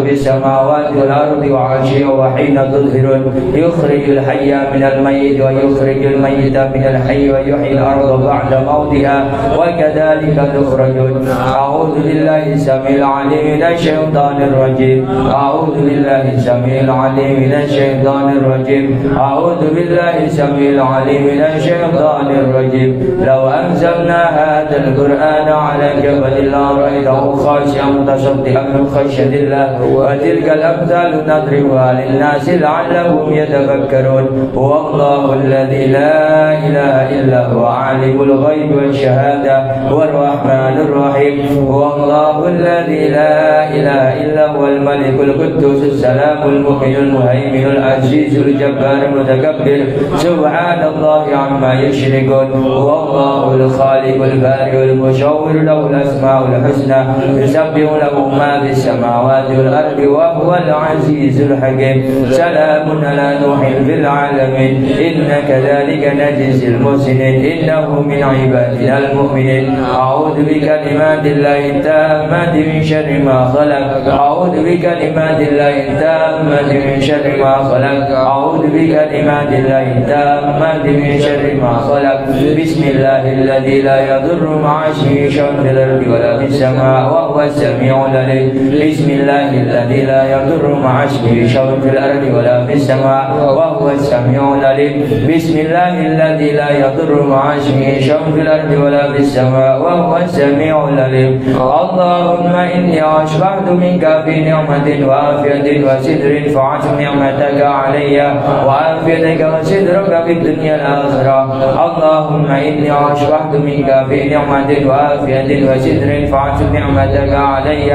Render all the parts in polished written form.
في السماوات والأرض وعشيا وحين تظهرون يخرج الحي من الميت ويخرج الميت من الحي ويحيي الأرض بعد موتها وكذلك تخرجون. أعوذ بالله السميع العليم من الشيطان الرجيم. أعوذ بالله السميع العليم من الشيطان الرجيم. أعوذ بالله السميع العليم من الشيطان الرجيم. لو أنزلنا هذا القرآن على جبل لرأيته خاشعا متصدعا من خشية الله وتلك الأمثال نضربها للناس لعلهم يتفكرون. هو الله الذي لا إله إلا هو عالم الغيب والشهادة هو الرحمن الرحيم. هو الله الذي لا إله إلا هو الملك القدوس السلام المؤمن المهيمن العزيز الجبار المتكبر سبحان الله عما يشركون. هو الله الخالق البارئ المصور له الأسماء الحسنى يسبح له ما في السماوات والأرض وهو العزيز الحكيم. سلام على نوح في العالمين إن كذلك نجزي المحسنين إنه من عبادنا المؤمنين. أعوذ بكلمات الله التامات من شر ما خلق. أعوذ بكلمات الله التامات من شر ما خلق. أعوذ بكلمات الله التامات من شر ما خلق. بسم الله الذي لا يضر مع اسمه شيء في الأرض ولا في السماء وهو السميع العليم. بسم الله الذي لا يضر مع اسمه شيء في الأرض ولا في السماء وهو السميع العليم. بسم الله الذي لا يضر مع اسمه شيء في الأرض ولا في السماء وهو السميع العليم. اللهم إني أشبعت منك في نعمة وعافية وستر فاعتم نعمتك علي وعافيتك وسترك في الدنيا الآخرة. اللهم إني أشبعت منك في نعمة وعافية وستر فاعتم نعمتك علي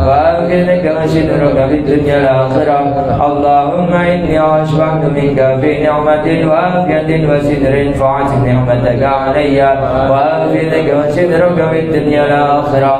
وعافيتك وسترك في الدنيا الآخرة. اللهم إني أشبعت منك في نعمة وعافية وستر فاعتم نعمتك علي وعافيتك وسترك في الدنيا الآخرة.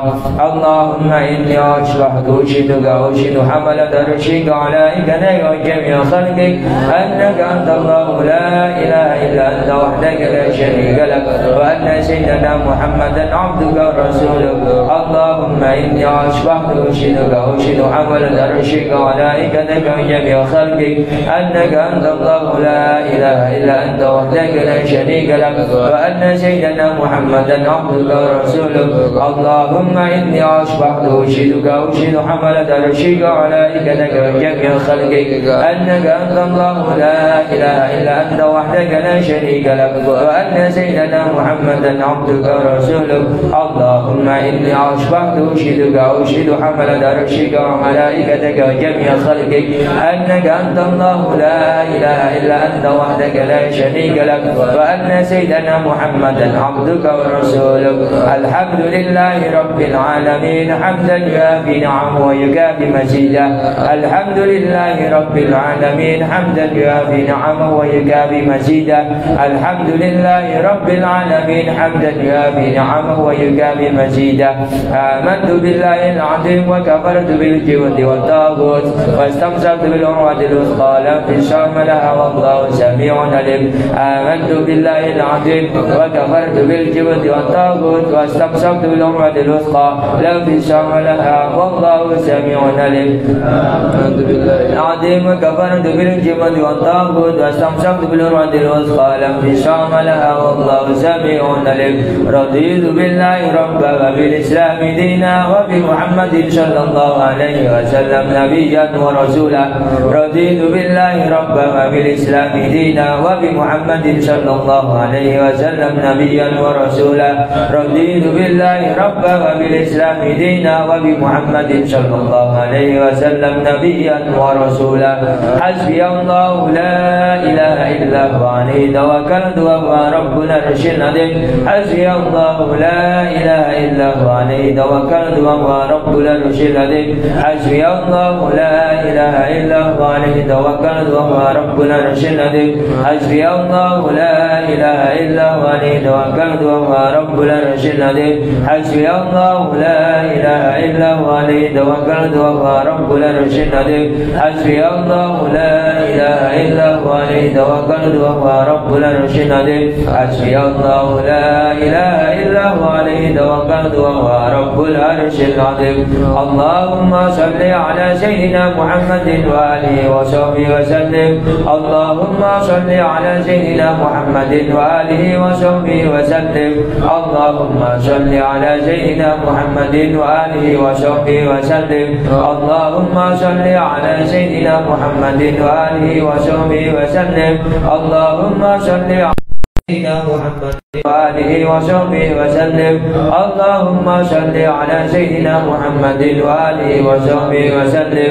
اللهم إني أشبعت أشهدك أشهد حملة عرشك وملائكتك وجميع خلقك أنك أنت الله لا إله إلا أنت وحدك لا شريك لك وأن سيدنا محمدا عبدك ورسولك. اللهم إني أشبعت أشهدك أشهد حملة عرشك وملائكتك وجميع خلقك أنك أنت الله لا إله إلا أنت وحدك لا شريك لك وأن سيدنا محمدا عبدك ورسولك. اللهم إني أشبعت أشهدك أشهد حملة عرشك وملائكتك وجميع خلقك أنك أنت الله لا إله إلا أنت وحدك لا شريك لك وأن سيدنا محمدا عبدك ورسولك. اللهم إني أشبعت أشهدك أشهد حملة عرشك وملائكتك وجميع خلقك أنك أنت الله لا إله إلا أنت وحدك لا شريك لك وأن سيدنا محمدا عبدك ورسولك. الحمد لله رب العالمين حمدا يوافي نعمه ويكافي مزيده. الحمد لله رب العالمين حمدا يوافي نعمه ويكافي مزيده. الحمد لله رب العالمين حمدا يوافي نعمه ويكافي مزيده. آمنت بالله العظيم وكفرت بالجبت والطاغوت واستمسكت بالعروة الوثقى لا انفصام لها والله سميع عليم. آمنت بالله العظيم وكفرت بالجبت والطاغوت واستمسكت بالعروة الوثقى لا انفصام لها والله سميع عليم. آمنت بالله العظيم وكفرت بالجبت والطاغوت واستمسكت بالعروة الوثقى لا انفصام لها والله سميع عليم. رضيت بالله ربا وبالإسلام دينا وبمحمد صلى الله عليه وسلم نبيا ورسولا. رضيت بالله ربا وبالإسلام دينا وبمحمد صلى الله عليه وسلم نبيا ورسولا. رضيت بالله ربا وبالإسلام دينا وبمحمد صلى الله عليه وسلم نبيا ورسولا. حسبي الله لا إله إلا هو عليه توكلت وهو رب العرش العظيم. حسبي الله لا إله إلا هو عليه توكلت وهو رب العرش العظيم. حسبي الله لا إله إلا هو عليه توكلت وهو رب العرش العظيم. حسبي الله لا إله إلا هو عليه توكلت وهو رب العرش العظيم. حسبي الله لا إله إلا هو عليه توكلت وهو وهو رب العرش العظيم حسبي الله لا إله إلا هو عليه توكلت وهو رب العرش العظيم حسبي الله لا إله إلا هو عليه توكلت وهو رب العرش العظيم اللهم صل على سيدنا محمد وآله وصحبه وسلم اللهم صل على سيدنا محمد وآله وصحبه وسلم اللهم صل على سيدنا محمد وآله وصحبه وسلم اللهم صل على سيدنا محمد وآله وصحبه وسلم اللهم صل على سيدنا محمد وآله وصحبه وسلم اللهم صل على سيدنا محمد وآله وصحبه وسلم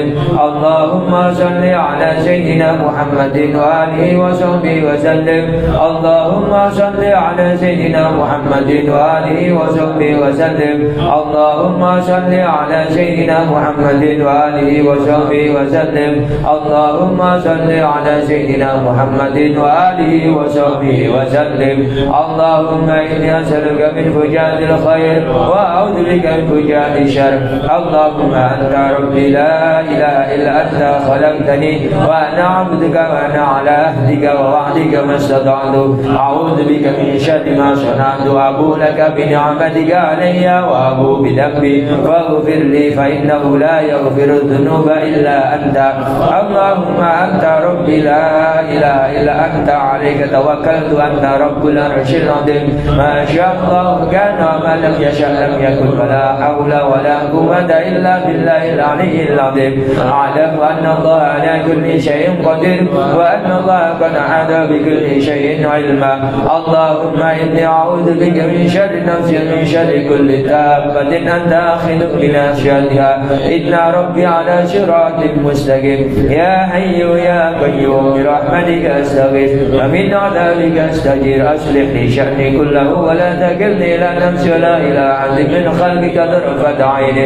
اللهم صل على سيدنا محمد وآله وصحبه وسلم اللهم صل على سيدنا محمد وآله وصحبه وسلم اللهم صل على سيدنا محمد وآله وصحبه وسلم اللهم صل على سيدنا محمد وآله وصحبه وسلم اللهم إني أسألك من فجاء الخير وأعوذ بك من فجاء الشر اللهم أنت ربي لا إله إلا أنت خلقتني وأنا عبدك وأنا على عهدك ووعدك ما استطعت أعوذ بك من شر ما صنعت وأبو لك بنعمتك علي وأبو بذنبي فاغفر لي فإنه لا يغفر الذنوب إلا أنت اللهم أنت ربي لا إله إلا أنت عليك توكلت أنت رب العرش العظيم ما شاء الله كان وما لم يشأ لم يكن ولا حول ولا قوة إلا بالله العلي العظيم أعلم أن الله على كل شيء قدير وأن الله قد أحاط بكل شيء علما اللهم إني أعوذ بك من شر نفسي ومن شر كل دابة أنت آخذ بناصيتها إن ربي على صراط مستقيم يا حي يا قيوم برحمتك أستغيث ومن عذابك أستجير أصلح لي شأني كله ولا تكلني إلى نفسي ولا إلى أحد من خلقك طرفة عين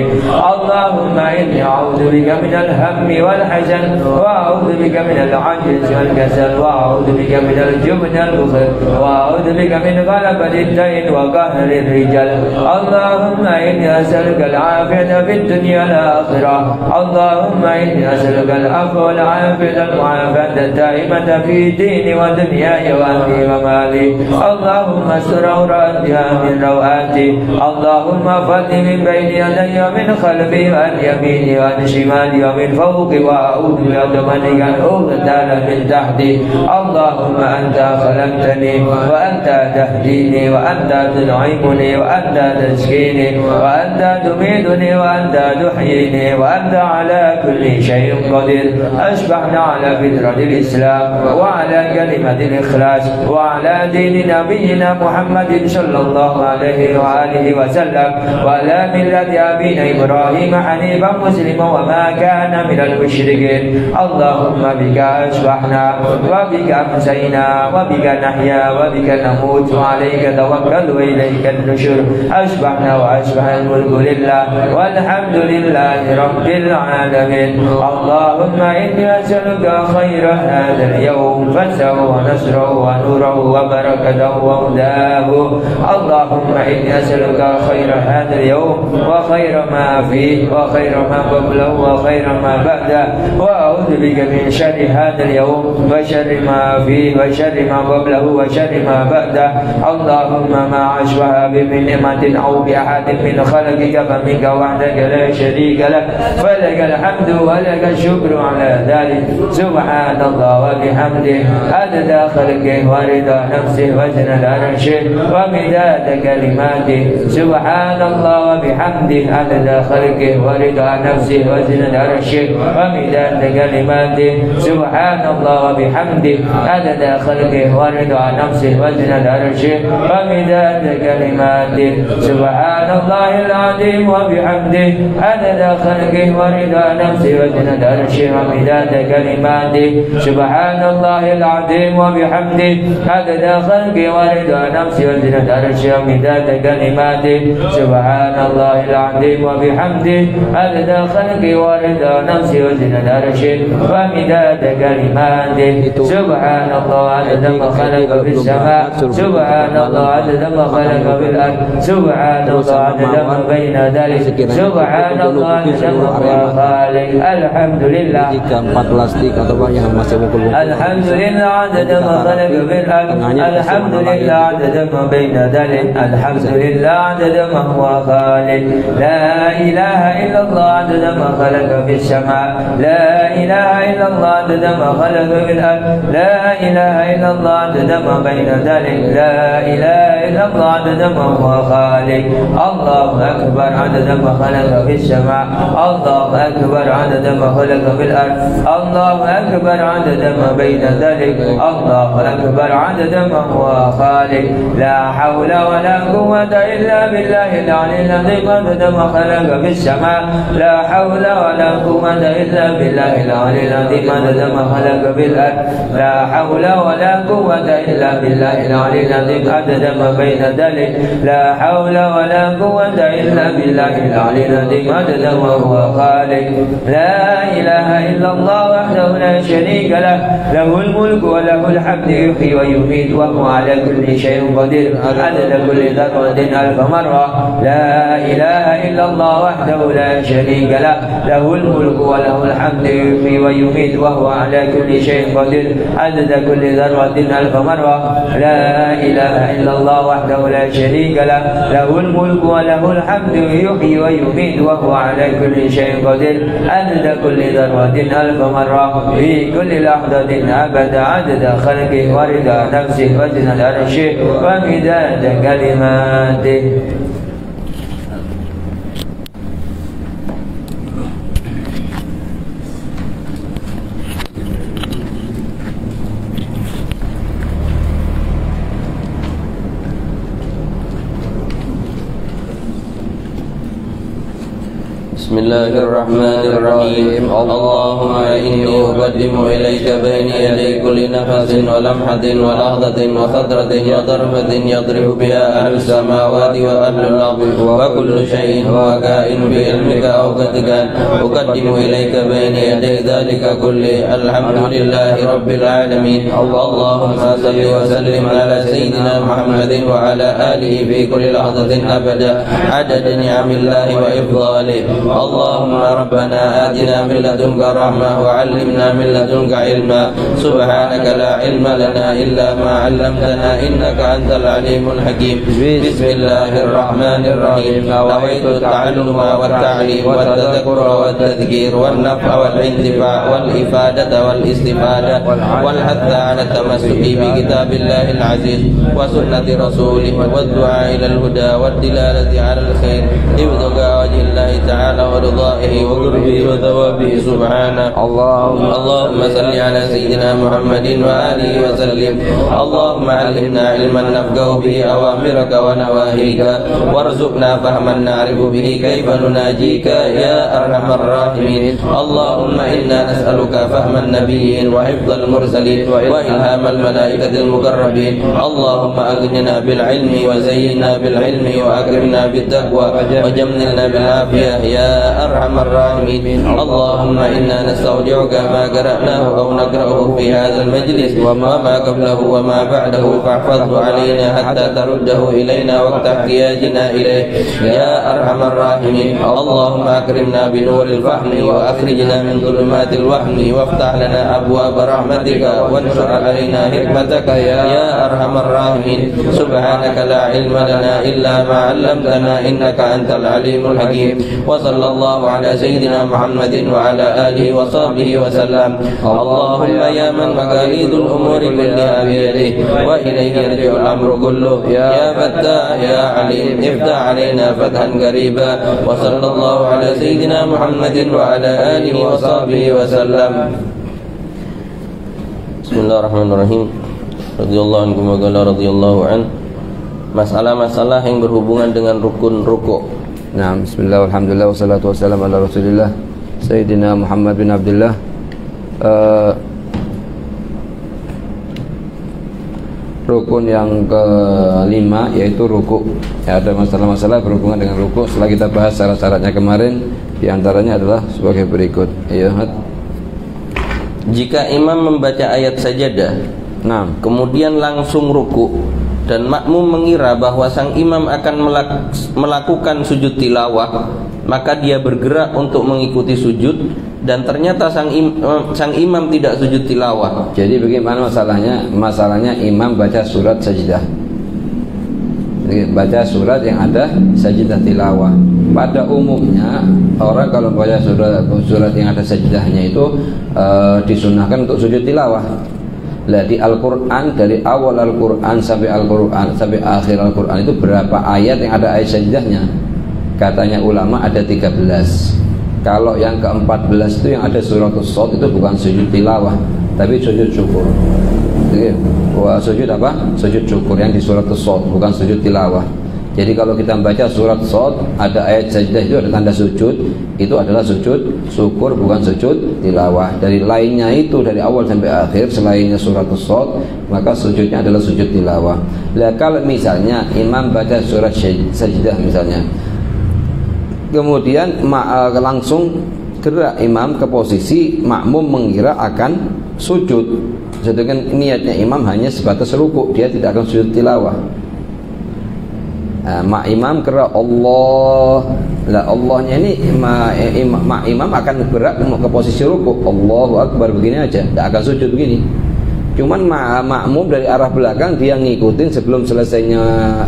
اللهم إني أعوذ بك من الهم والحزن وأعوذ بك من العجز والكسل وأعوذ بك من الجبن والبخل وأعوذ بك من غلبة الدين وقهر الرجال اللهم إني أسألك العافية في الدنيا والآخرة اللهم إني أسألك العفو والعافية المعافاة الدائمة في ديني ودنياي وأهلي ومالي اللهم استر عوراتها من روآتي اللهم فضل من بين يدي ومن خلفي وعن يميني وعن شمالي ومن فوقي وأعوذ بعظمتك أن أغتال من تحتي اللهم أنت خلقتني وأنت تهديني وأنت تنعمني وأنت تسقيني وأنت تميتني وأنت تحييني وأنت على كل شيء قدير أشبحنا على فطرة الإسلام وعلى كلمة الإخلاص وعلى دين نبينا محمد صلى الله عليه وآله وسلم وعلى ملة أبينا إبراهيم حنيفا مسلما وما كان من المشركين اللهم بك أصبحنا وبك أمسينا وبك نحيا وبك نموت وعليك توكل وإليك النشور أصبحنا وأصبح الملك لله والحمد لله رب العالمين اللهم إني أسألك خير هذا اليوم فتحه ونصره ونوره وبركته وهداه اللهم إني أسألك خير هذا اليوم وخير ما فيه وخير ما قبله وخير ما بعده وأعوذ بك من شر هذا اليوم وشر ما فيه وشر ما قبله وشر ما بعده اللهم ما أشبه بمن نعمة أو بأحد من خلقك فمنك وحدك لا شريك لك فلك الحمد ولك الشكر على ذلك سبحان الله وبحمده عدد خلقه ورضا نفسه وزنة عرشه ومداد كلماته سبحان الله وبحمده عدد خلقه ورضا نفسه وزنة عرشه ومداد كلماته سبحان الله وبحمده عدد خلقه ورضا نفسه وزنة عرشه ومداد كلماته سبحان الله العظيم وبحمده عدد خلقه ورضا نفسه وزنة عرشه ومداد كلماته سبحان الله العظيم وبحمده عدد عدد خلقي ورضا نفسي وزنة عرشي ومداد كلماتي سبحان الله العظيم وبحمده عدد خلقي ورضا نفسي وزنة عرشي ومداد كلماتي سبحان الله عدد ما خلق في السماء سبحان الله عدد ما خلق في الأرض سبحان الله عدد ما بين ذلك سبحان الله عدد ما خالق الحمد لله 4 plastik atau yang masih mukul الحمد لله عدد ما خلق في الأرض الحمد لله عدد ما بين ذلك الحمد لله عدد ما هو خالق لا إله إلا الله عدد ما خلق في السماء لا إله إلا الله عدد ما خلق في الأرض لا إله إلا الله عدد ما بين ذلك لا إله إلا الله عدد ما هو خالق الله أكبر عدد ما خلق في السماء الله أكبر عدد ما خلق في الأرض الله أكبر عدد ما بين ذلك الله أكبر عدد ما هو خالق لا حول ولا قوة إلا بالله العلي العظيم عدد ما خلق في السماء لا حول ولا قوة إلا بالله العلي العظيم عدد ما خلق في الأرض لا حول ولا قوة إلا بالله العلي العظيم عدد ما بين ذلك لا حول ولا قوة إلا بالله العلي العظيم عدد ما هو خالق لا إله إلا الله وحده لا شريك له له الملك وله الحمد يحيي ويميت وهو على كل شيء قدير عدد كل ذرة ألف مرة لا إله إلا الله وحده لا شريك له له الملك وله الحمد يحيي ويميت وهو على كل شيء قدير عدد كل ذرة ألف مرة لا إله إلا الله وحده لا شريك له له الملك وله الحمد يحيي ويميت وهو على كل شيء قدير عدد كل ذرة ألف مرة في كل لحظة أبدا عدد خلقه ورضا نفسه وزنة عرشه ومداد كلماته بسم الله الرحمن الرحيم اللهم إني أقدم إليك بين يدي كل نفس ولمحة ولحظة وخطرة وضربة يضرب بها أهل السماوات وأهل الأرض وكل شيء هو كائن بعلمك أو قد كان أقدم إليك بين يدي ذلك كله الحمد لله رب العالمين اللهم صل وسلم على سيدنا محمد وعلى آله في كل لحظة أبدا عدد نعم الله وإفضاله اللهم ربنا آتنا من لدنك رحمة وعلمنا من لدنك علما سبحانك لا علم لنا إلا ما علمتنا إنك أنت العليم الحكيم بسم الله الرحمن الرحيم نويت التعلم والتعليم والتذكر والتذكير والنفع والانتفاع والإفادة والاستفادة والحث على التمسك بكتاب الله العزيز وسنة رسوله والدعاء إلى الهدى والدلالة على الخير ابتغاء وجه الله تعالى ورضائه وقربه وثوابه سبحانه اللهم صل على سيدنا محمد وآله وسلم اللهم علمنا علما نفقه به أوامرك ونواهيك وارزقنا فهما نعرف به كيف نناجيك يا أرحم الراحمين اللهم إنا نسألك فهم النبيين وحفظ المرسلين وإلهام الملائكة المقربين اللهم أغننا بالعلم وزينا بالعلم وأكرمنا بالتقوى وجملنا بالعافية يا أرحم الراحمين اللهم إنا نستودعك ما قرأناه أو نقرأه في هذا المجلس وما قبله وما بعده فاحفظه علينا حتى ترده إلينا وقت احتياجنا إليه يا أرحم الراحمين اللهم أكرمنا بنور الفهم وأخرجنا من ظلمات الوهم وافتح لنا أبواب رحمتك وانشر علينا حكمتك يا أرحم الراحمين سبحانك لا علم لنا إلا ما علمتنا إنك أنت العليم الحكيم وصلى الله على سيدنا محمد وعلى آله وصحبه وسلم اللهم يا من مقاليد الأمور كلها بيده وإليه يرجع الأمر كله يا فتاح يا عليم افتح علينا فتحا قريبا وصلى الله على سيدنا محمد وعلى آله وصحبه وسلم. Bismillahirrahmanirrahim. Radhiyallahu ankum wa qala radhiyallahu an. Masalah-masalah yang berhubungan dengan rukun ruku'. Nah, bismillah, alhamdulillah, wassalatu wassalamu ala rasulillah Sayyidina Muhammad bin Abdullah. rukun yang kelima yaitu ruku. Ya, ada masalah-masalah berhubungan dengan ruku. Setelah kita bahas syarat-syaratnya kemarin, diantaranya adalah sebagai berikut. Ya, jika imam membaca ayat sajadah, kemudian langsung ruku, dan makmum mengira bahwa sang imam akan melakukan sujud tilawah, maka dia bergerak untuk mengikuti sujud, dan ternyata sang imam tidak sujud tilawah. Jadi bagaimana masalahnya? Masalahnya imam baca surat sajidah, baca surat yang ada sajidah tilawah. Pada umumnya orang kalau baca surat yang ada sajidahnya itu disunahkan untuk sujud tilawah. Lah di Al-Quran, dari awal Al-Quran sampai akhir Al-Quran itu berapa ayat yang ada ayat sajidahnya? Katanya ulama ada 13. Kalau yang ke-14 itu yang ada suratus Shad itu bukan sujud tilawah, tapi sujud syukur. Jadi, sujud apa? Sujud syukur yang di suratus Shad, bukan sujud tilawah. Jadi kalau kita membaca surat Shad ada ayat sajidah itu ada tanda sujud, itu adalah sujud syukur, bukan sujud tilawah. Dari lainnya itu dari awal sampai akhir selainnya surat Shad, maka sujudnya adalah sujud tilawah. Lah kalau misalnya imam baca surat sajidah misalnya, kemudian langsung gerak imam ke posisi, makmum mengira akan sujud, sedangkan niatnya imam hanya sebatas ruku, dia tidak akan sujud tilawah. Imam kira Allah, lah Allahnya ini imam akan gerak ke posisi ruku, Allahu Akbar begini aja, tidak akan sujud begini. Cuman makmum dari arah belakang dia ngikutin sebelum selesainya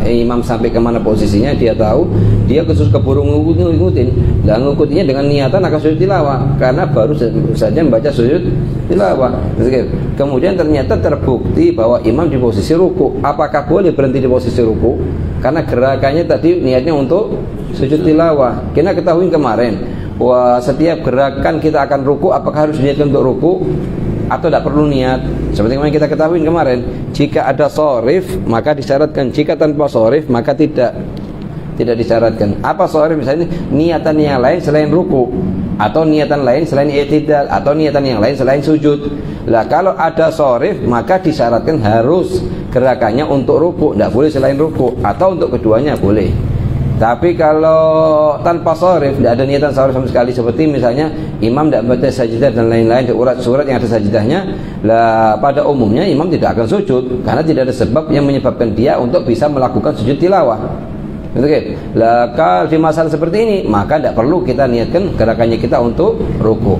imam sampai kemana posisinya, dia tahu, dia keburu ngikutin. Lah ngikutinnya dengan niatan akan sujud tilawah karena baru saja membaca sujud tilawah. Kemudian ternyata terbukti bahwa imam di posisi ruku. Apakah boleh berhenti di posisi ruku? Karena gerakannya tadi niatnya untuk sujud tilawah. Kita ketahui kemarin, setiap gerakan kita akan ruku, apakah harus niatkan untuk ruku atau tidak perlu niat? Seperti yang kita ketahui kemarin, jika ada shorif maka disyaratkan, jika tanpa shorif maka tidak disyaratkan. Apa shorif? Misalnya niatan yang lain selain ruku, atau niatan lain selain i'tidal, atau niatan yang lain selain sujud. Lah kalau ada shorif maka disyaratkan harus gerakannya untuk ruku, tidak boleh selain ruku, atau untuk keduanya boleh. Tapi kalau tanpa shorif, tidak ada niatan shorif sama sekali, seperti misalnya imam tidak baca sajidah dan lain-lain, surat yang ada sajidahnya, lah pada umumnya imam tidak akan sujud karena tidak ada sebab yang menyebabkan dia untuk bisa melakukan sujud tilawah. Betul. Lah kalau di masalah seperti ini maka tidak perlu kita niatkan gerakannya kita untuk ruku.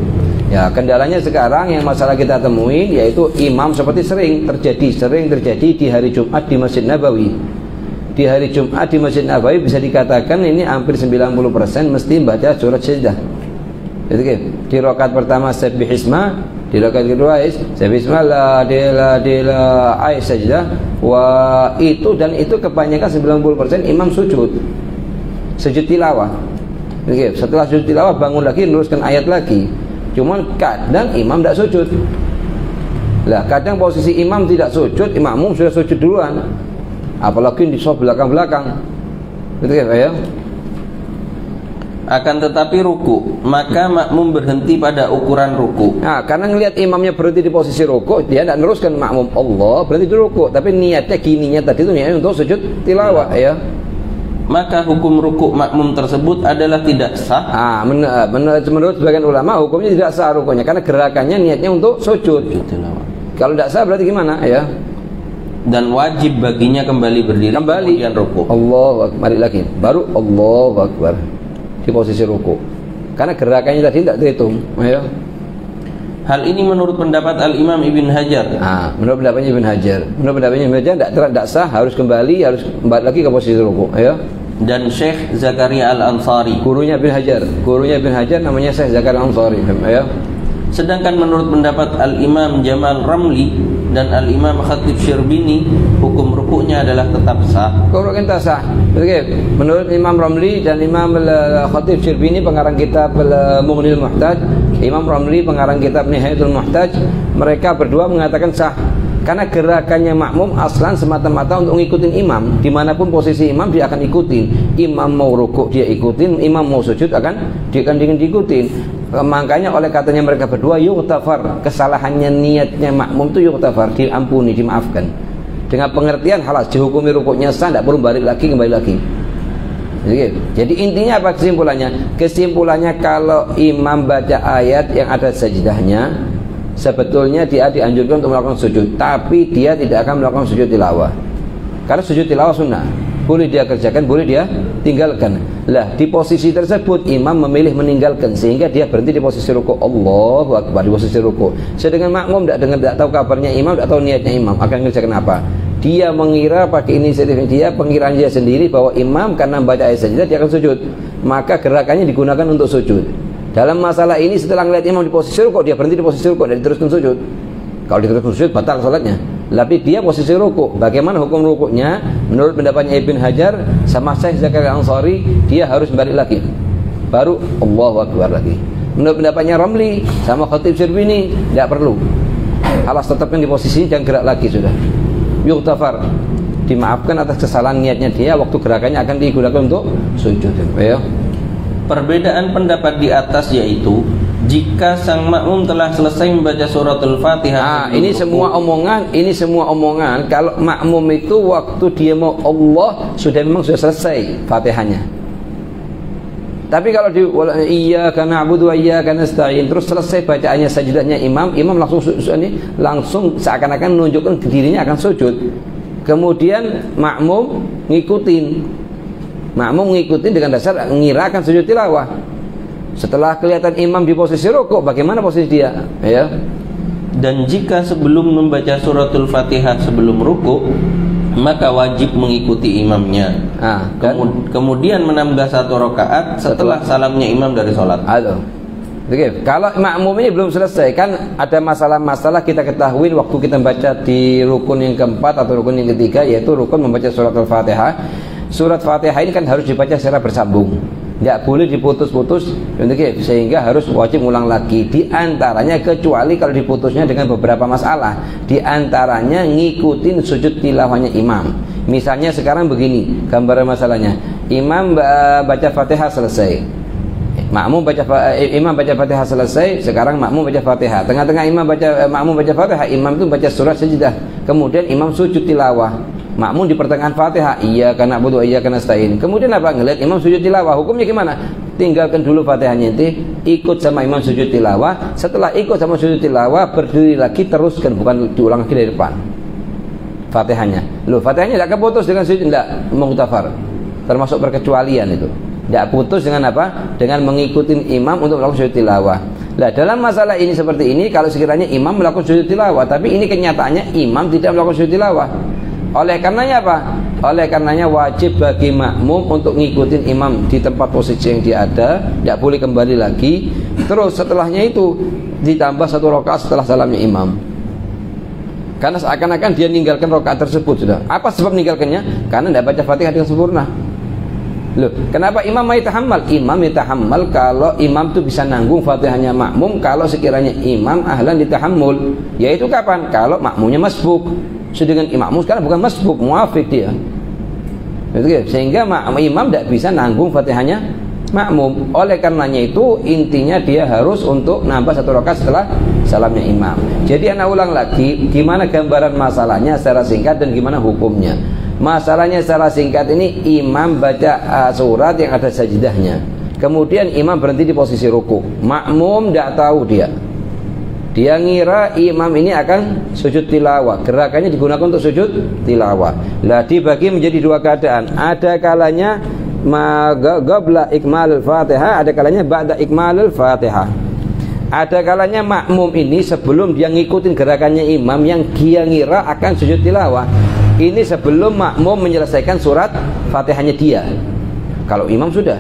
Ya, kendalanya sekarang yang masalah kita temuin yaitu imam seperti sering terjadi di hari Jumat di Masjid Nabawi. Di hari Jumat di Masjid Nabawi bisa dikatakan ini hampir 90% mesti baca surat sajdah. Jadi di rakaat pertama sabbihisma, di rakaat kedua sabbihisma la ayat sajdah, itu kebanyakan 90% imam sujud tilawah. Jadi setelah sujud tilawah bangun lagi meneruskan ayat lagi. Cuman kadang imam tidak sujud. Lah kadang posisi imam tidak sujud, makmum sudah sujud duluan. Apalagi di sof belakang-belakang. Gitu ya. Akan tetapi ruku, maka makmum berhenti pada ukuran ruku. Nah, karena ngelihat imamnya berhenti di posisi ruku, dia tidak meneruskan makmum Allah berhenti di ruku, tapi niatnya gininya tadi itu niatnya untuk sujud tilawah ya. Maka hukum ruku makmum tersebut adalah tidak sah. Menurut sebagian ulama hukumnya tidak sah rukunya karena gerakannya niatnya untuk sujud tilawah. Kalau tidak sah berarti gimana ya? Dan wajib baginya kembali berdiri kemudian ruku. Allahu Akbar lagi, baru Allahu Akbar di posisi ruku. Karena gerakannya tadi tidak dihitung, ya. Hal ini menurut pendapat Al-Imam Ibn Hajar. Menurut pendapatnya Ibn Hajar. Menurut pendapatnya Ibn Hajar tidak sah, harus kembali lagi ke posisi ruku, ya. Dan Syekh Zakaria Al-Ansari, gurunya Ibn Hajar namanya Syekh Zakaria Al-Ansari, ya. Sedangkan menurut pendapat Al-Imam Jamal Ramli dan Al-Imam Khatib Syirbini, hukum rukuknya adalah tetap sah. Rukuknya tetap sah. Menurut Imam Ramli dan Imam Khatib Syirbini pengarang kitab Mughnil Muhtaj, Imam Ramli pengarang kitab Nihayatul Muhtaj, mereka berdua mengatakan sah. Karena gerakannya makmum aslan semata-mata untuk ngikutin imam. Dimanapun posisi imam dia akan ikutin. Imam mau rukuk dia ikutin, imam mau sujud akan diikutin. Makanya oleh katanya mereka berdua yughfar, kesalahannya niatnya makmum itu yughfar, diampuni, dimaafkan. Dengan pengertian halas dihukumi rukuknya sah, tidak perlu balik lagi, kembali lagi. Jadi intinya apa kesimpulannya? Kesimpulannya kalau imam baca ayat yang ada sajdahnya, sebetulnya dia dianjurkan untuk melakukan sujud, tapi dia tidak akan melakukan sujud tilawah. Karena sujud tilawah sunnah, boleh dia kerjakan, boleh dia tinggalkan. Lah di posisi tersebut imam memilih meninggalkan sehingga dia berhenti di posisi ruku. Allahu Akbar, di posisi ruku. Sedangkan makmum tidak tahu kabarnya imam, tidak tahu niatnya imam akan mengerjakan apa. Dia mengira pakai inisiatif dia, pengiraan dia sendiri bahwa imam karena baca ayat saja dia akan sujud, maka gerakannya digunakan untuk sujud. Dalam masalah ini setelah melihat imam di posisi ruku, dia berhenti di posisi ruku dan diteruskan sujud. Kalau diteruskan sujud batal salatnya. Tapi dia posisi ruku. Bagaimana hukum rukuknya? Menurut pendapatnya Ibn Hajar sama Syekh Zakaria Ansari, dia harus balik lagi. Baru Allahu Akbar lagi. Menurut pendapatnya Ramli sama Khatib Syrbini, tidak perlu. Alas tetapkan di posisi, jangan gerak lagi sudah. Yuktafar, dimaafkan atas kesalahan niatnya dia, waktu gerakannya akan digunakan untuk sujud. Ya. Perbedaan pendapat di atas yaitu jika sang makmum telah selesai membaca suratul Fatihah. Ini semua omongan kalau makmum itu waktu dia mau Allah memang sudah selesai Fatihahnya. Tapi kalau di iyyaka na'budu wa iyyaka nasta'in terus selesai bacaannya sajdahnya imam langsung seakan-akan menunjukkan dirinya akan sujud. Kemudian makmum ngikutin dengan dasar ngira akan sujud tilawah. Setelah kelihatan imam di posisi rukuk, bagaimana posisi dia? Ya. Dan jika sebelum membaca suratul Fatihah sebelum rukuk, maka wajib mengikuti imamnya. Kemudian menambah 1 rakaat setelah salamnya imam dari sholat. Kalau makmum ini belum selesai, kan ada masalah-masalah kita ketahui waktu kita baca di rukun yang keempat atau rukun yang ketiga, yaitu rukun membaca suratul Fatihah. Surat Fatihah ini kan harus dibaca secara bersambung, tidak boleh diputus-putus, sehingga harus wajib ulang lagi. Di antaranya kecuali kalau diputusnya dengan beberapa masalah, di antaranya ngikutin sujud tilawahnya imam. Misalnya sekarang begini gambaran masalahnya, imam baca Fatihah selesai, imam baca Fatihah selesai, sekarang makmum baca Fatihah. Tengah-tengah makmum baca Fatihah, imam itu baca surat sajdah, kemudian imam sujud tilawah. Makmum di pertengahan Fatihah, iyyaka na'budu wa iyyaka nasta'in. Kemudian apa? Ngelihat imam sujud tilawah, hukumnya gimana? Tinggalkan dulu Fatihahnya nanti, ikut sama imam sujud tilawah. Setelah ikut sama sujud tilawah, berdiri lagi, teruskan, bukan diulang lagi dari depan Fatihahnya. Fatihahnya tidak keputus dengan sujud, tidak muktafar, termasuk perkecualian itu. Tidak putus dengan apa? Dengan mengikuti imam untuk melakukan sujud tilawah. Nah, dalam masalah ini seperti ini, kalau sekiranya imam melakukan sujud tilawah, tapi ini kenyataannya imam tidak melakukan sujud tilawah. Oleh karenanya apa? Oleh karenanya wajib bagi makmum untuk ngikutin imam di tempat posisi yang dia ada, tidak boleh kembali lagi. Terus setelahnya itu ditambah 1 rakaat setelah salamnya imam. Karena seakan-akan dia meninggalkan rakaat tersebut sudah. Apa sebab meninggalkannya? Karena tidak baca Fatihah dengan sempurna. Kenapa imam yatahammal? Imam yatahammal kalau imam itu bisa nanggung Fatihahnya makmum kalau sekiranya imam ahlan ditahammul. Yaitu kapan? Kalau makmumnya masbuk. Sedangkan imam sekarang bukan masbuk, muafik dia. Sehingga imam tidak bisa nanggung Fatihahnya makmum. Oleh karenanya itu intinya dia harus untuk nambah 1 rakaat setelah salamnya imam. Jadi anak ulang lagi, gimana gambaran masalahnya secara singkat dan gimana hukumnya. Masalahnya secara singkat ini, imam baca surat yang ada sajdahnya, kemudian imam berhenti di posisi ruku. Makmum tidak tahu dia ngira imam ini akan sujud tilawah, gerakannya digunakan untuk sujud tilawah. Lah dibagi menjadi 2 keadaan. Ada kalanya qabla ikmalul Fatihah, ada kalanya ba'da ikmalul Fatihah. Ada kalanya makmum ini sebelum dia ngikutin gerakannya imam yang dia ngira akan sujud tilawah, ini sebelum makmum menyelesaikan surat Fatihahnya dia. Kalau imam sudah,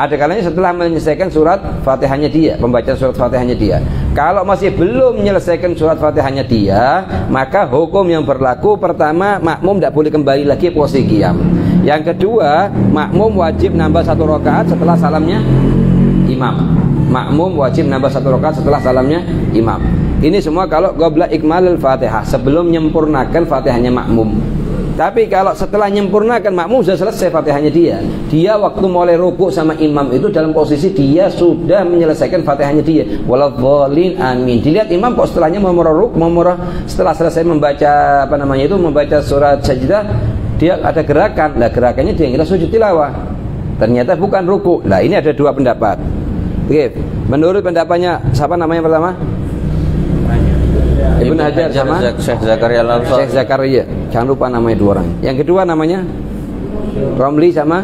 ada kalanya setelah menyelesaikan surat Fatihahnya dia, pembacaan surat Fatihahnya dia. Kalau masih belum menyelesaikan surat Fatihahnya dia, maka hukum yang berlaku pertama, makmum tidak boleh kembali lagi posisi qiyam. Yang kedua, makmum wajib nambah 1 rakaat setelah salamnya imam. Makmum wajib nambah 1 rakaat setelah salamnya imam. Ini semua kalau qabla ikmalul Fatihah, sebelum menyempurnakan Fatihahnya makmum. Tapi kalau setelah menyempurnakan makmum sudah selesai Fatihahnya dia waktu mulai rukuk sama imam itu dalam posisi dia sudah menyelesaikan Fatihahnya dia. Waladhdallin, amin. Dilihat imam kok setelahnya setelah selesai membaca membaca surat sajdah, dia ada gerakan. Nah, gerakannya dia kira sujud tilawah. Ternyata bukan rukuk. Nah, ini ada dua pendapat. Oke, menurut pendapatnya siapa namanya pertama? Ibnu Hajar sama Syekh Zakaria Al-Ansari. Syekh Zakaria. Jangan lupa namanya dua orang. Yang kedua namanya Romli sama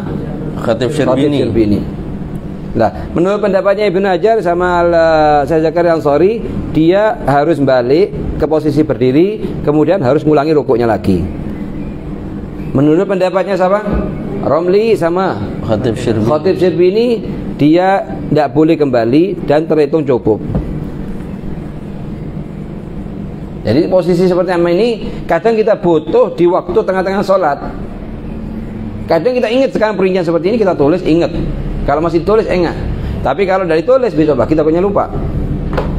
Khatib Syrbini. Nah, menurut pendapatnya Ibnu Hajar sama Syekh Zakaria Al-Ansari, dia harus balik ke posisi berdiri, kemudian harus ngulangi rukuknya lagi. Menurut pendapatnya siapa? Romli sama Khatib Syrbini, dia tidak boleh kembali dan terhitung cukup. Jadi posisi seperti ini kadang kita butuh di waktu tengah-tengah sholat. Kadang kita ingat sekarang perincian seperti ini, kita tulis, ingat. Kalau masih tulis, ingat. Tapi kalau dari tulis bisa kita punya lupa.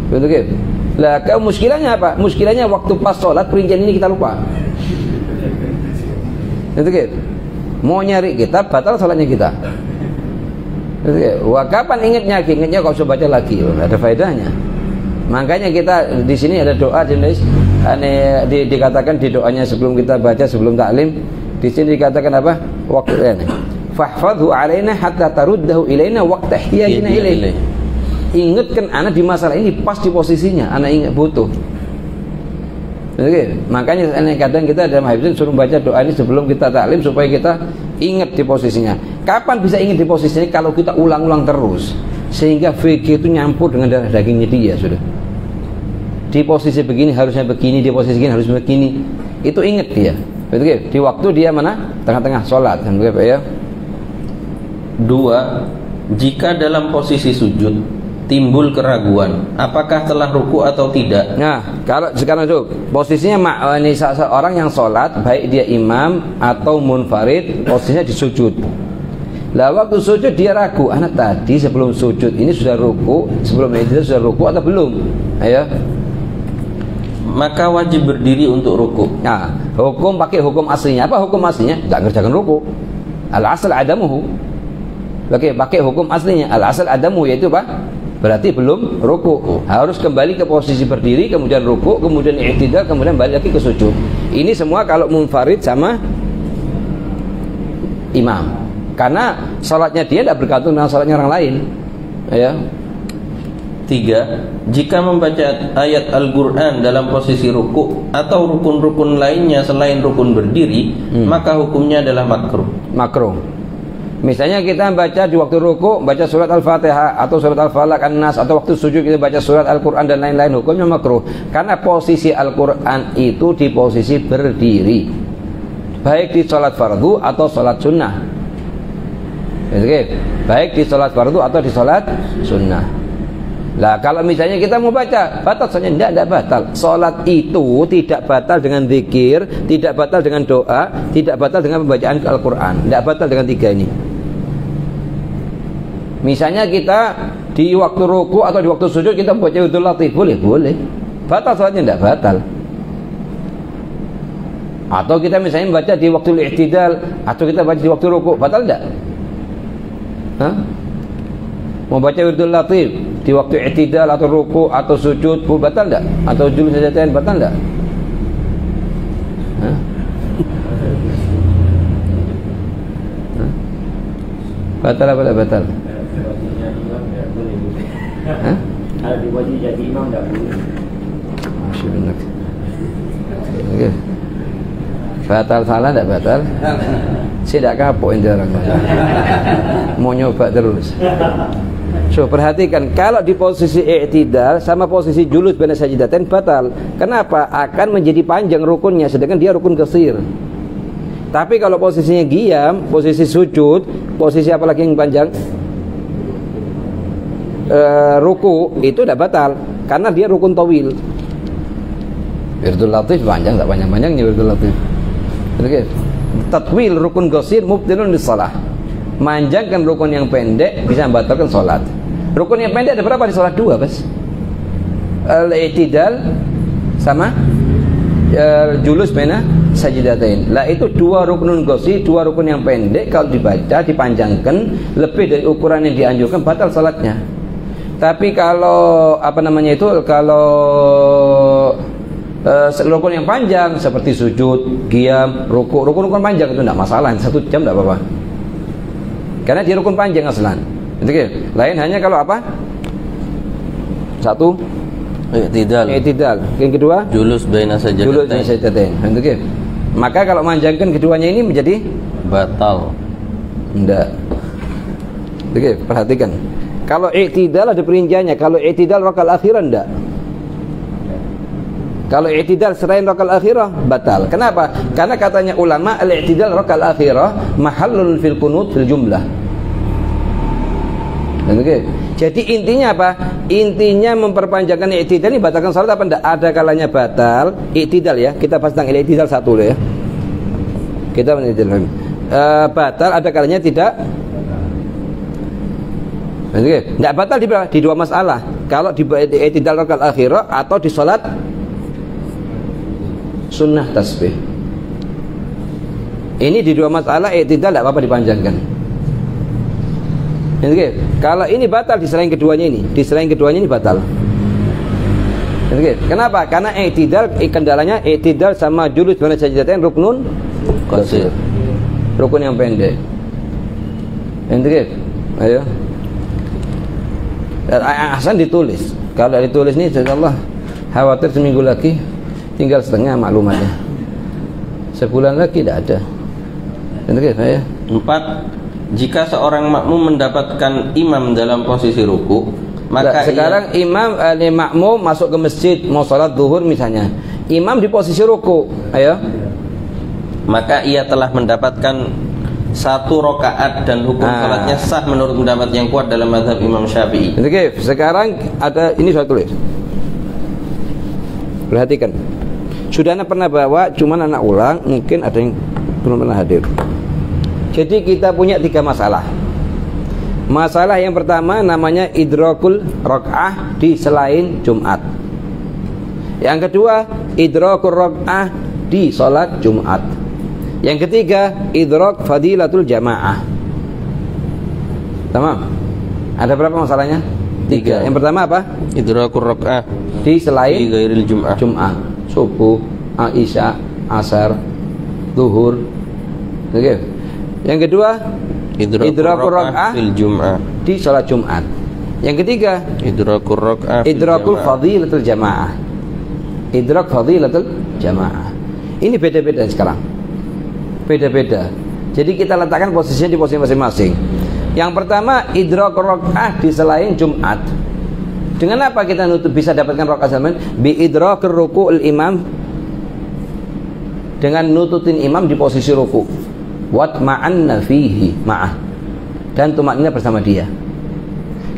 Betul. Lah, muskilahnya apa? Muskilahnya waktu pas sholat perincian ini kita lupa. Betul. Mau nyari kitab, batal sholatnya kita. Wah, kapan ingatnya? Ingatnya kau coba baca lagi, ada faedahnya. Makanya kita di sini ada doa jenis dikatakan di doanya sebelum kita baca, sebelum taklim, di sini dikatakan apa? Waktu ini. Fahfadhu alaina hatta taruddahu ilaina waqta ihtiyajina ilaih. Ingatkan anak di masalah ini pas di posisinya, anak ingat butuh. Oke, makanya kadang kita ada mahasiswa suruh baca doa ini sebelum kita taklim supaya kita ingat di posisinya. Kapan bisa ingat di posisinya? Kalau kita ulang-ulang terus, sehingga fikih itu nyampur dengan darah dagingnya dia sudah. Di posisi begini harusnya begini, di posisi begini harus begini. Itu ingat dia. Betul. Di waktu dia mana? Tengah-tengah sholat, kan begitu ya. 2. Jika dalam posisi sujud timbul keraguan, apakah telah ruku atau tidak? Nah, kalau sekarang itu posisinya ini seorang yang sholat, baik dia imam atau munfarid, posisinya di sujud. Lah waktu sujud dia ragu, anak tadi sebelum sujud ini sudah ruku, sebelum itu sudah ruku atau belum? Ayo. Maka wajib berdiri untuk ruku. Nah, hukum pakai hukum aslinya. Apa hukum aslinya? Enggak ngerjakan ruku. Al-asal adamuhu. Oke, pakai hukum aslinya. Al-asal adamuhu yaitu apa? Berarti belum ruku. Harus kembali ke posisi berdiri, kemudian ruku, kemudian i'tidal, kemudian balik lagi ke sujud. Ini semua kalau munfarid sama imam. Karena salatnya dia tidak bergantung dengan salatnya orang lain. Ya. 3. Jika membaca ayat Al-Quran dalam posisi ruku atau rukun-rukun lainnya selain rukun berdiri, maka hukumnya adalah makruh. Makruh. Misalnya kita baca di waktu ruku, baca surat Al-Fatihah atau surat Al-Falaq, An-Nas, atau waktu sujud kita baca surat Al-Quran dan lain-lain, hukumnya makruh. Karena posisi Al-Quran itu di posisi berdiri, baik di sholat fardu atau sholat sunnah. Baik di sholat fardu atau di sholat sunnah. Lah kalau misalnya kita mau baca, batal soalnya tidak batal. Salat itu tidak batal dengan zikir, tidak batal dengan doa, tidak batal dengan pembacaan Al-Qur'an. Tidak batal dengan tiga ini. Misalnya kita di waktu ruku atau di waktu sujud kita membaca Wirdul Latif, boleh. Batal salatnya tidak batal. Atau kita misalnya membaca di waktu i'tidal atau kita baca di waktu ruku, batal tidak? Hah? Mau baca Wirdul Latif di waktu i'tidal atau ruku atau sujud, batal enggak? Atau julus sajdatain, batal enggak? Batal apa enggak batal? Kalau diwajib jadi imam enggak boleh. Masyaallah. Oke. Batal salah enggak batal? Saya tidak kapok ini orang. Mau nyoba terus. So, perhatikan, kalau di posisi i'tidal sama posisi julus baina sajdatain batal. Kenapa? Akan menjadi panjang rukunnya, sedangkan dia rukun qasir. Tapi kalau posisinya qiyam, posisi sujud, posisi apa lagi yang panjang? Ruku itu tidak batal karena dia rukun tawil. Wirdul Latif panjang, tak panjang-panjangnya Wirdul Latif. Oke. Tatwil rukun qasir mubtilun lis-shalah. Manjangkan rukun yang pendek bisa membatalkan salat. Rukun yang pendek ada berapa di salat? Dua, Bas. Al-i'tidal sama julus baina sajdatain. Lah itu dua ruknun qasir, dua rukun yang pendek kalau dibaca dipanjangkan lebih dari ukuran yang dianjurkan batal salatnya. Tapi kalau apa namanya itu, kalau rukun yang panjang seperti sujud, qiyam, ruku, rukun panjang itu tidak masalah, 1 jam tidak apa-apa. Karena dia rukun panjang aslan. Itu kan? Lain hanya kalau apa? Satu i'tidal. Yang kedua julus baina sajdatain. Itu kan? Maka kalau manjangkan keduanya ini menjadi batal. Enggak. Itu kan? Perhatikan. Kalau i'tidal ada perinciannya. Kalau i'tidal rakaat akhirah enggak. Kalau i'tidal selain rakaat akhirah batal. Kenapa? Karena katanya ulama al-i'tidal rakaat akhirah mahallun fil qunut fil jumlah. Oke. Jadi intinya apa? Intinya memperpanjangkan i'tidal ini batalkan salat apa enggak? Ada kalanya batal i'tidal ya. Kita bahas tentang i'tidal satu dulu ya. Kita men'tidal. Batal ada kalanya tidak. Oke. Enggak batal di dua masalah. Kalau di i'tidal rakaat akhirah atau di salat sunnah tasbih. Ini di dua masalah i'tidal tidak apa-apa dipanjangkan. Oke. Kalau ini batal di selain keduanya ini batal. Oke. Kenapa? Karena i'tidal kendalanya i'tidal sama julus baina sajdatain ruknun qasir. Rukun yang pendek. Oke. Ayo. Hasan ditulis. Kalau ditulis nih insyaallah khawatir seminggu lagi tinggal setengah maklumatnya. Sebulan lagi tidak ada. Oke, saya. 4. Jika seorang makmum mendapatkan imam dalam posisi ruku, maka sekarang imam makmum masuk ke masjid mau sholat zuhur misalnya. Imam di posisi ruku. Ayo. Maka ia telah mendapatkan 1 rakaat dan hukum salatnya sah menurut pendapat yang kuat dalam mazhab Imam Syafi'i. Oke, sekarang ada ini saya tulis. Perhatikan. Sudah anak pernah bawa, cuman anak ulang, mungkin ada yang belum pernah hadir. Jadi kita punya 3 masalah. Masalah yang pertama namanya idrakul rakaah di selain Jumat. Yang kedua, idrakul rakaah di salat Jumat. Yang ketiga, idrak fadilatul jamaah. Tamam? Ada berapa masalahnya? 3. Yang pertama apa? Idrakul rakaah di selain di ghairil Jum'ah. Subuh, Isya, Asar, Zuhur. Oke. Yang kedua, idrakul rakaah fil Jum'ah di salat Jumat. Yang ketiga, idrakul rakaah idrakul fadilatul jamaah. Idrak fadilatul jamaah. Ini beda-beda sekarang. Beda-beda. Jadi kita letakkan posisinya di posisi masing-masing. Yang pertama, idrakul rakaah di selain Jumat. Dengan apa kita bisa dapatkan rakaat salaman? Bi idrakir ruku'il imam, dengan nututin imam di posisi ruku. Wat ma'anna fihi ma'ah, dan tumakninah bersama dia.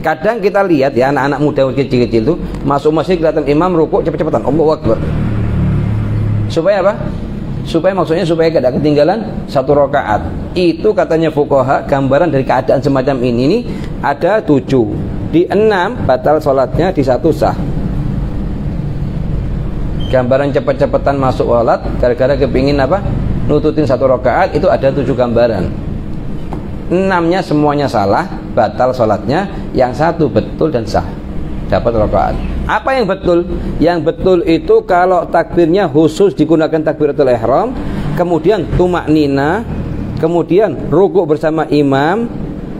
Kadang kita lihat ya anak-anak muda kecil-kecil itu masuk masjid kelihatan imam ruku cepet-cepetan Allahu Akbar. Supaya apa? Maksudnya supaya tidak ketinggalan 1 rakaat. Itu katanya fuqaha, gambaran dari keadaan semacam ini nih ada 7. Di 6 batal sholatnya, di 1 sah. Gambaran cepet-cepetan masuk sholat gara-gara kepingin apa? Nututin 1 rakaat, itu ada 7 gambaran. 6-nya semuanya salah, batal sholatnya. Yang 1 betul dan sah, dapat rakaat. Apa yang betul? Yang betul itu kalau takbirnya khusus digunakan takbiratul ihram, kemudian tumaknina, kemudian rukuk bersama imam,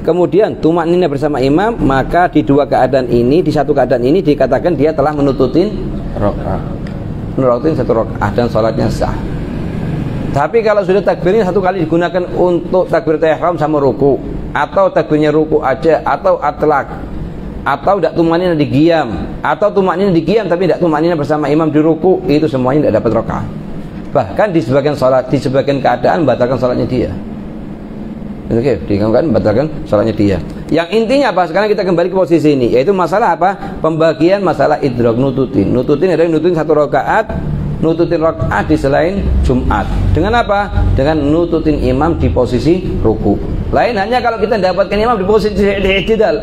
kemudian tumaknina bersama imam, maka di 2 keadaan ini, di 1 keadaan ini dikatakan dia telah menututin rakaat. Menututin 1 rakaat dan sholatnya sah. Tapi kalau sudah takbirnya 1 kali digunakan untuk takbiratul ihram sama ruku, atau takbirnya ruku aja, atau atlak, atau tidak tumaknina di qiyam, atau tumaknina di qiyam tapi tidak tumaknina bersama imam di ruku, itu semuanya tidak dapat rakaat. Bahkan di sebagian salat, di sebagian keadaan batalkan salatnya dia. Oke, dikatakan batalkan salatnya dia. Yang intinya apa? Sekarang kita kembali ke posisi ini, yaitu masalah apa? Pembagian masalah idrak, nututin. Nututin ada yang nututin 1 rakaat, nututin rakaat di selain Jumat. Dengan apa? Dengan nututin imam di posisi ruku. Lain hanya kalau kita dapatkan imam di posisi i'tidal.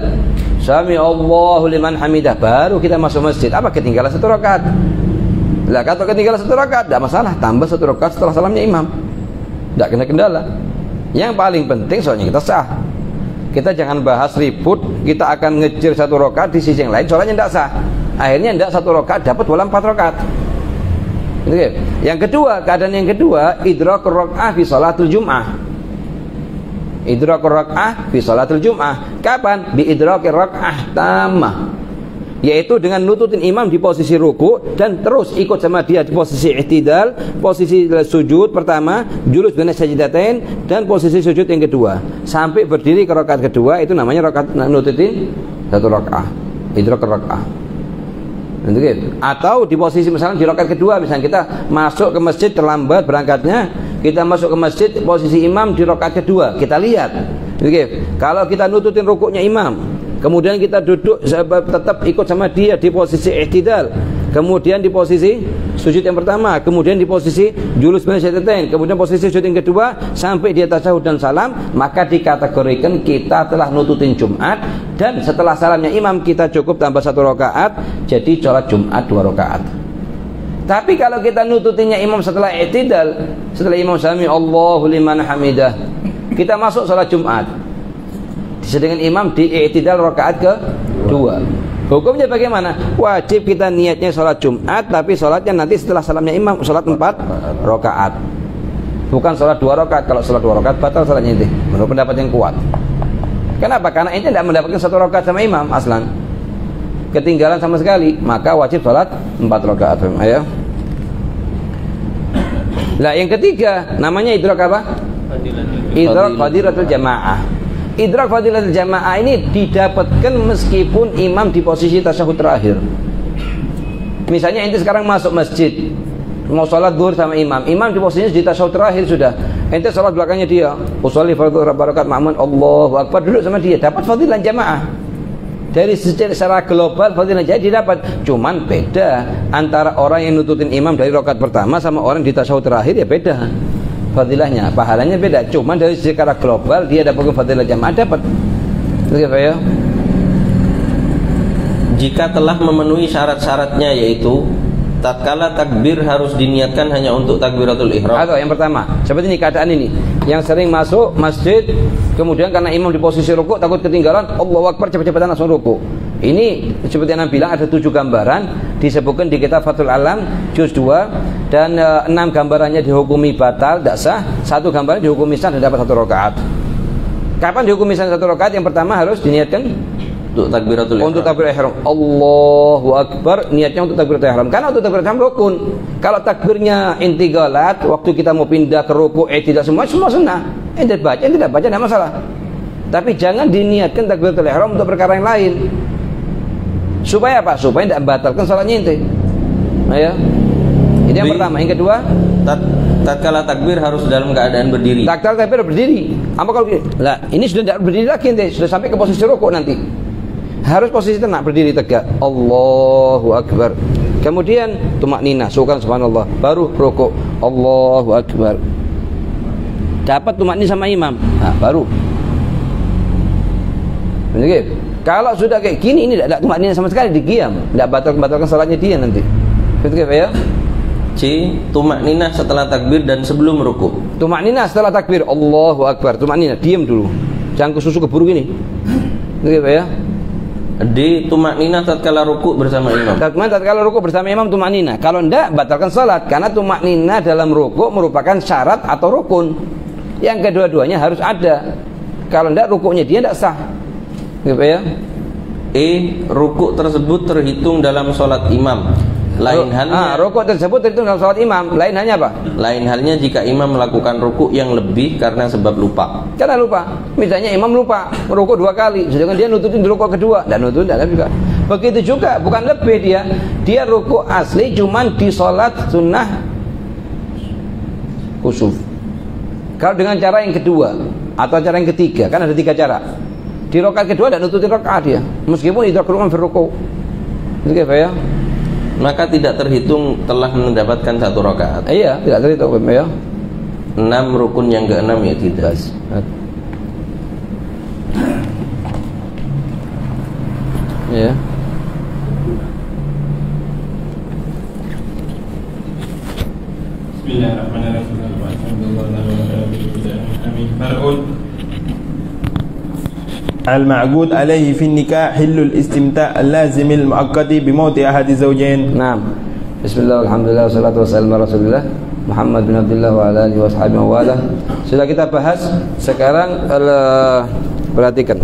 Sami Allahu liman hamidah, baru kita masuk masjid. Apa ketinggalan 1 rakaat? Lah kalau ketinggalan 1 rakaat tidak masalah, tambah 1 rakaat setelah salamnya imam. Tidak kena kendala. Yang paling penting soalnya kita sah. Kita jangan bahas ribut, kita akan ngejar 1 rakaat di sisi yang lain soalnya tidak sah. Akhirnya tidak 1 rakaat dapat malah 4 rakaat. Gitu. Yang kedua, keadaan yang kedua, idrakur rakaah fi shalatul jum'ah. Idrakur rakaah fi shalatul jum'ah. Kapan? Bi idrakir rakaah tamah. Yaitu dengan nututin imam di posisi ruku dan terus ikut sama dia di posisi i'tidal, posisi sujud pertama, julus baina sajdatain, dan posisi sujud yang kedua sampai berdiri ke rakaat kedua. Itu namanya rakaat nututin 1 rakaah, idrak rakaah. Atau di posisi misalnya di rakaat kedua, misalnya kita masuk ke masjid terlambat berangkatnya, kita masuk ke masjid posisi imam di rakaat kedua, kita lihat. Kalau kita nututin rukuknya imam, kemudian kita duduk tetap ikut sama dia di posisi i'tidal, kemudian di posisi sujud yang pertama, kemudian di posisi julus baina sajdatain, kemudian posisi sujud yang kedua sampai dia tasyahud dan salam, maka dikategorikan kita telah nututin Jumat. Dan setelah salamnya imam kita cukup tambah 1 rakaat, jadi sholat Jumat 2 rakaat. Tapi kalau kita nututinnya imam setelah i'tidal, setelah imam sami Allahu liman hamidah, kita masuk sholat Jumat sedangkan imam di i'tidal rakaat kedua. Hukumnya bagaimana? Wajib kita niatnya sholat Jumat, tapi sholatnya nanti setelah salamnya imam sholat 4 rakaat, bukan sholat 2 rakaat. Kalau sholat 2 rakaat batal sholatnya itu, menurut pendapat yang kuat. Kenapa? Karena ente tidak mendapatkan 1 rakaat sama imam aslan, ketinggalan sama sekali, maka wajib sholat 4 rakaat. Ayo. Lah yang ketiga namanya idrak apa? Idrak fadilatul jamaah. Idrak fadilatul jamaah ini didapatkan meskipun imam di posisi tasyahud terakhir. Misalnya ente sekarang masuk masjid mau sholat zuhur sama imam, imam di posisinya di tasyahud terakhir sudah, ente sholat belakangnya dia, usolli fardhu rakaat ma'mun, Allahu akbar, duduk sama dia, dapat fadilah jamaah. Dari secara global fadilah jadi dapat. Cuman beda antara orang yang nututin imam dari rakaat pertama sama orang di tasyahud terakhir, ya beda fadilahnya, pahalanya beda. Cuman dari secara global dia dapat fadilah jamaah, dapat. Begitu ya. Jika telah memenuhi syarat-syaratnya, yaitu tatkala takbir harus diniatkan hanya untuk takbiratul ihram. Atau yang pertama, seperti ini keadaan ini, yang sering masuk masjid kemudian karena imam di posisi rukuk takut ketinggalan, Allahu akbar, cepat-cepatan langsung rukuk. Ini seperti yang bilang ada 7 gambaran disebutkan di kitab Fathul Alam juz 2, dan 6 gambarannya dihukumi batal, tidak sah, 1 gambaran dihukumi sah dan dapat 1 rakaat. Kapan dihukumi sah 1 rakaat? Yang pertama harus diniatkan untuk takbiratul ihram. Untuk takbiratul ihram, Allahu akbar, niatnya untuk takbiratul ihram. Karena untuk takbiratul ihram rukun. Kalau takbirnya intigalat, waktu kita mau pindah ke rukuk, tidak semua sunnah. Tidak baca, tidak baca, tidak masalah. Tapi jangan diniatkan takbiratul ihram untuk perkara yang lain. Supaya apa? Supaya tidak membatalkan salatnya ente. Ayo. Ini yang pertama. Yang kedua, tatkala takbir harus dalam keadaan berdiri. Tatkala takbir berdiri. Apa kalau lah ini sudah tidak berdiri lagi ente, sudah sampai ke posisi rukuk nanti. Harus posisi tenang, berdiri tegak. Allahu akbar. Kemudian tumakninah, subhanallah, baru rukuk. Allahu akbar. Dapat tumakninah sama imam. Nah, baru. Begitu. Kalau sudah kayak gini, ini tidak tumakninah sama sekali, diam, tidak batalkan salatnya dia nanti. Begitu ya? C. Tumakninah setelah takbir dan sebelum rukuk. Tumakninah setelah takbir, Allahu akbar, tumakninah, diam dulu, jangan kesusu keburu gini. Begitu ya? D. Tumakninah tatkala rukuk bersama imam. Tatkala rukuk bersama imam tumakninah. Kalau tidak, batalkan salat, karena tumakninah dalam rukuk merupakan syarat atau rukun. Yang kedua-duanya harus ada. Kalau tidak, rukuknya dia tidak sah. Gitu ya. E. Rukuk tersebut terhitung dalam sholat imam. Lain halnya rukuk tersebut terhitung dalam sholat imam. Lain halnya apa? Lain halnya jika imam melakukan rukuk yang lebih karena sebab lupa. Karena lupa. Misalnya imam lupa rukuk 2 kali, sedangkan dia nututin di rukuk kedua, dan nututin tidak juga. Begitu juga, bukan lebih dia rukuk asli cuman di sholat sunnah khusuf. Kalau dengan cara yang kedua atau cara yang ketiga, kan ada 3 cara. Di rakaat kedua tidak nututin rakaat dia, meskipun idrak rukun fi rukuk. Itu ya? Maka tidak terhitung telah mendapatkan 1 rakaat. Iya, tidak terhitung ya. 6 rukun yang ke-6 ya tidak. Ya. Bismillahirrahmanirrahim. Amin. Mar'un المعقود عليه في النكاح حل الاستمتاع اللازم المؤقت بموت أحد الزوجين. Nah, Bismillah, alhamdulillah, wassalatu wassalamu ala Rasulillah Muhammad bin Abdullah wa ala alihi washabihi wa wala. Sudah kita bahas. Sekarang perhatikan.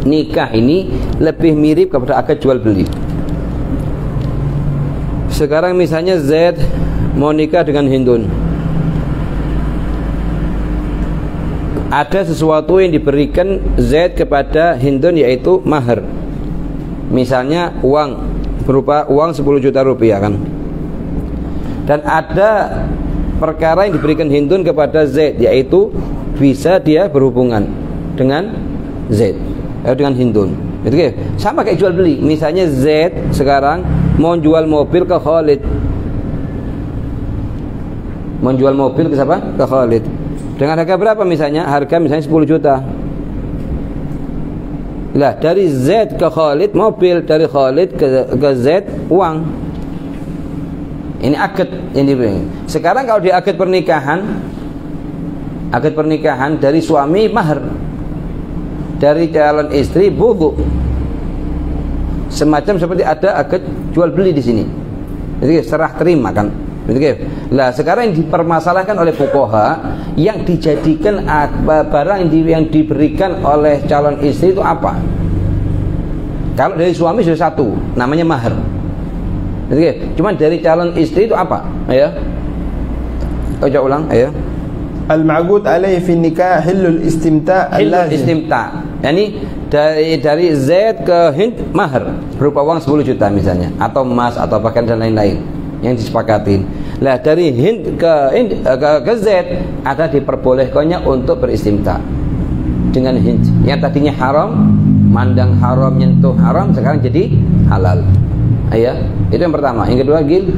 Nikah ini lebih mirip kepada akad jual beli. Sekarang misalnya Zaid mau nikah dengan Hindun. Ada sesuatu yang diberikan Zaid kepada Hindun, yaitu mahar. Misalnya uang, berupa uang 10 juta rupiah kan. Dan ada perkara yang diberikan Hindun kepada Zaid, yaitu bisa dia berhubungan dengan Zaid, dengan Hindun. Itu sama kayak jual beli. Misalnya Zaid sekarang mau jual mobil ke Khalid. Mau jual mobil ke siapa? Ke Khalid. Dengan harga berapa misalnya? Harga misalnya 10 juta. Lah, dari Zaid ke Khalid mobil, dari Khalid ke Zaid uang. Ini akad ini. Sekarang kalau di akad pernikahan dari suami mahar, dari calon istri bubu. Semacam seperti ada akad jual beli di sini. Jadi serah terima kan. Nah, sekarang yang dipermasalahkan oleh fuqaha, yang dijadikan barang yang diberikan oleh calon istri itu apa? Kalau dari suami sudah satu, namanya mahar. Cuman dari calon istri itu apa? Ayo, coba ulang. Ayo. Al-ma'qud alaihi fi nikah hillul istimta' Hillul istimta'. Yani dari Zaid ke Hind mahar berupa uang 10 juta misalnya, atau emas atau pakaian dan lain-lain yang disepakatin. Lah, dari Hind ke Zaid ada diperbolehkannya untuk beristimta dengan Hind. Yang tadinya haram, mandang haram, nyentuh haram, sekarang jadi halal. Ayah, itu yang pertama. Yang kedua, Gil,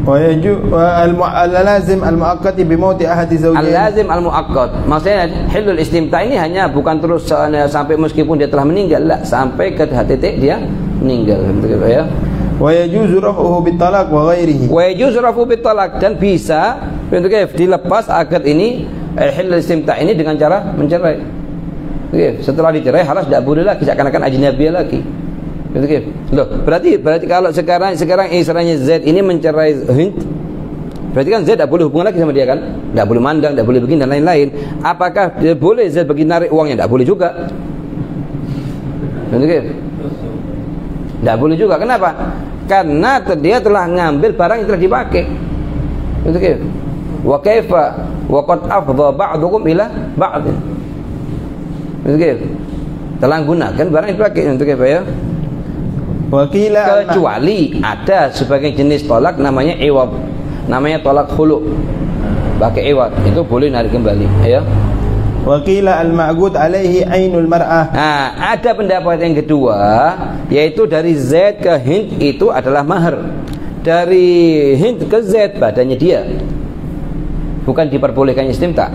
al-lazim al-muaqqat bi mauti ahadi zawjain. Al-lazim al-muaqqat. Maksudnya hilul istimta ini hanya bukan terus sampai meskipun dia telah meninggal, lah, sampai ke titik dia meninggal. Begitu ya. Wa yajuzu raf'uhu bitalaq wa ghairihi. Wa yajuzu raf'uhu bitalaq, dan bisa dilepas akad ini hilul istimta ini dengan cara mencerai. Setelah dicerai halas, tidak boleh lagi, seakan-akan ajnabiyah lagi. Loh, berarti kalau sekarang istilahnya Zaid ini mencerai Hind, berarti kan Zaid tidak boleh hubungan lagi sama dia kan? Tidak boleh mandang, tidak boleh begini dan lain-lain. Apakah dia boleh Zaid bagi narik uangnya? Tidak boleh juga. Tidak boleh juga. Kenapa? Karena dia telah ngambil barang yang telah dipakai. Wa kaifa wa qad afdha ba'dukum ila ba'd. Telah gunakan barang yang dipakai. Ya. Kecuali ada sebagai jenis tolak namanya iwad, namanya tolak khulu, pakai iwad, itu boleh narik kembali. Ya. Wa qila al-ma'qud alaihi ainul mar'ah. Nah, ada pendapat yang kedua, yaitu dari Zaid ke Hind itu adalah mahar. Dari Hind ke Zaid badannya dia, bukan diperbolehkan istimta.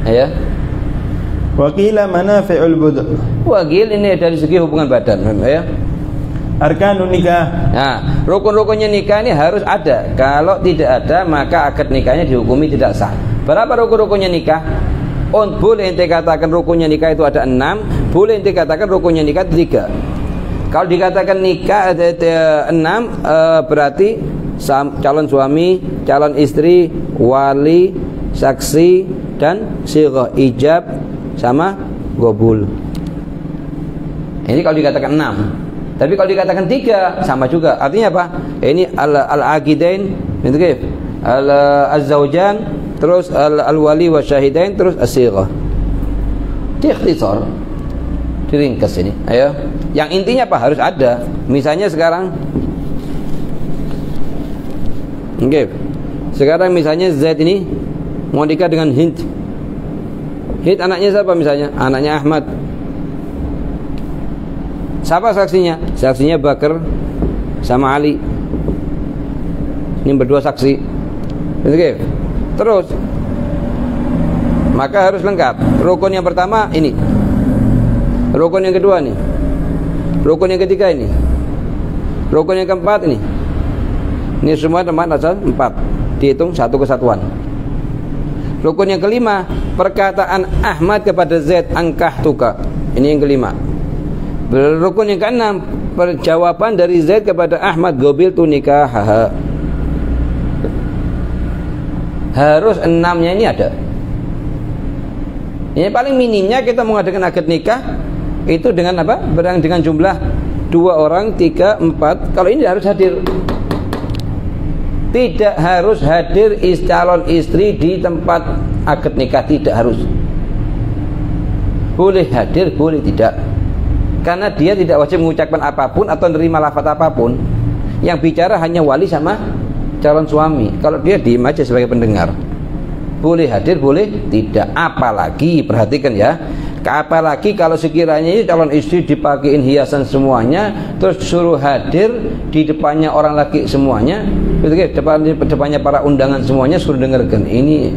Ya. Wa qila manafi'ul bud'. Wagil ini dari segi hubungan badan. Ya. Arkanun nikah. Nah, rukun-rukunnya nikah ini harus ada. Kalau tidak ada, maka akad nikahnya dihukumi tidak sah. Berapa rukun-rukunnya nikah? Boleh ente katakan rukunnya nikah itu ada 6, boleh ente katakan rukunnya nikah 3. Kalau dikatakan nikah ada 6, berarti calon suami, calon istri, wali, saksi, dan sighah, ijab sama gobul. Ini kalau dikatakan 6. Tapi kalau dikatakan 3 sama juga. Artinya apa? Ini al-aqidain, al-zawjan, terus al-wali wa syahidain, terus as-sighah. Diikhtisar, diringkas ini. Ayo. Yang intinya apa? Harus ada. Misalnya sekarang sekarang misalnya Zaid ini mau nikah dengan Hind. Hind anaknya siapa misalnya? Anaknya Ahmad. Siapa saksinya? Saksinya Bakar sama Ali. Ini berdua saksi. Terus maka harus lengkap. Rukun yang pertama ini, rukun yang kedua ini, rukun yang ketiga ini, rukun yang keempat ini. Ini semua tempat asal 4. dihitung satu kesatuan. Rukun yang kelima, perkataan Ahmad kepada Zaid, angkahtuka. Ini yang kelima. Rukun yang keenam, jawaban dari Zaid kepada Ahmad, gobiltu nikah. Harus 6-nya ini ada. Ini paling minimnya kita mengadakan akad nikah itu dengan apa? Dengan jumlah 2 orang, 3, 4. Kalau ini harus hadir. Tidak harus hadir calon istri di tempat akad nikah, tidak harus. Boleh hadir, boleh tidak. Karena dia tidak wajib mengucapkan apapun atau menerima lafaz apapun. Yang bicara hanya wali sama calon suami. Kalau dia diem aja sebagai pendengar, boleh hadir, boleh tidak. Apalagi, perhatikan ya, apalagi kalau sekiranya ini calon istri dipakein hiasan semuanya, terus suruh hadir di depannya orang laki semuanya, depannya para undangan semuanya, suruh dengarkan. Ini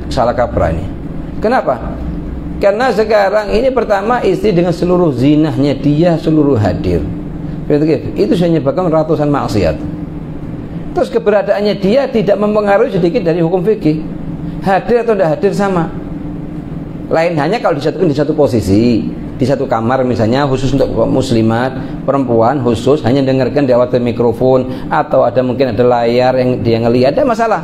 salah kaprah ini. Kenapa? Karena sekarang ini pertama istri dengan seluruh zinahnya dia seluruh hadir. Itu sudah menyebabkan ratusan maksiat. Terus keberadaannya dia tidak mempengaruhi sedikit dari hukum fikih. Hadir atau tidak hadir sama. Lain hanya kalau disatukan di satu posisi, di satu kamar misalnya khusus untuk muslimat, perempuan khusus hanya dengarkan di awal mikrofon, atau ada mungkin ada layar yang dia ngelihat, ada masalah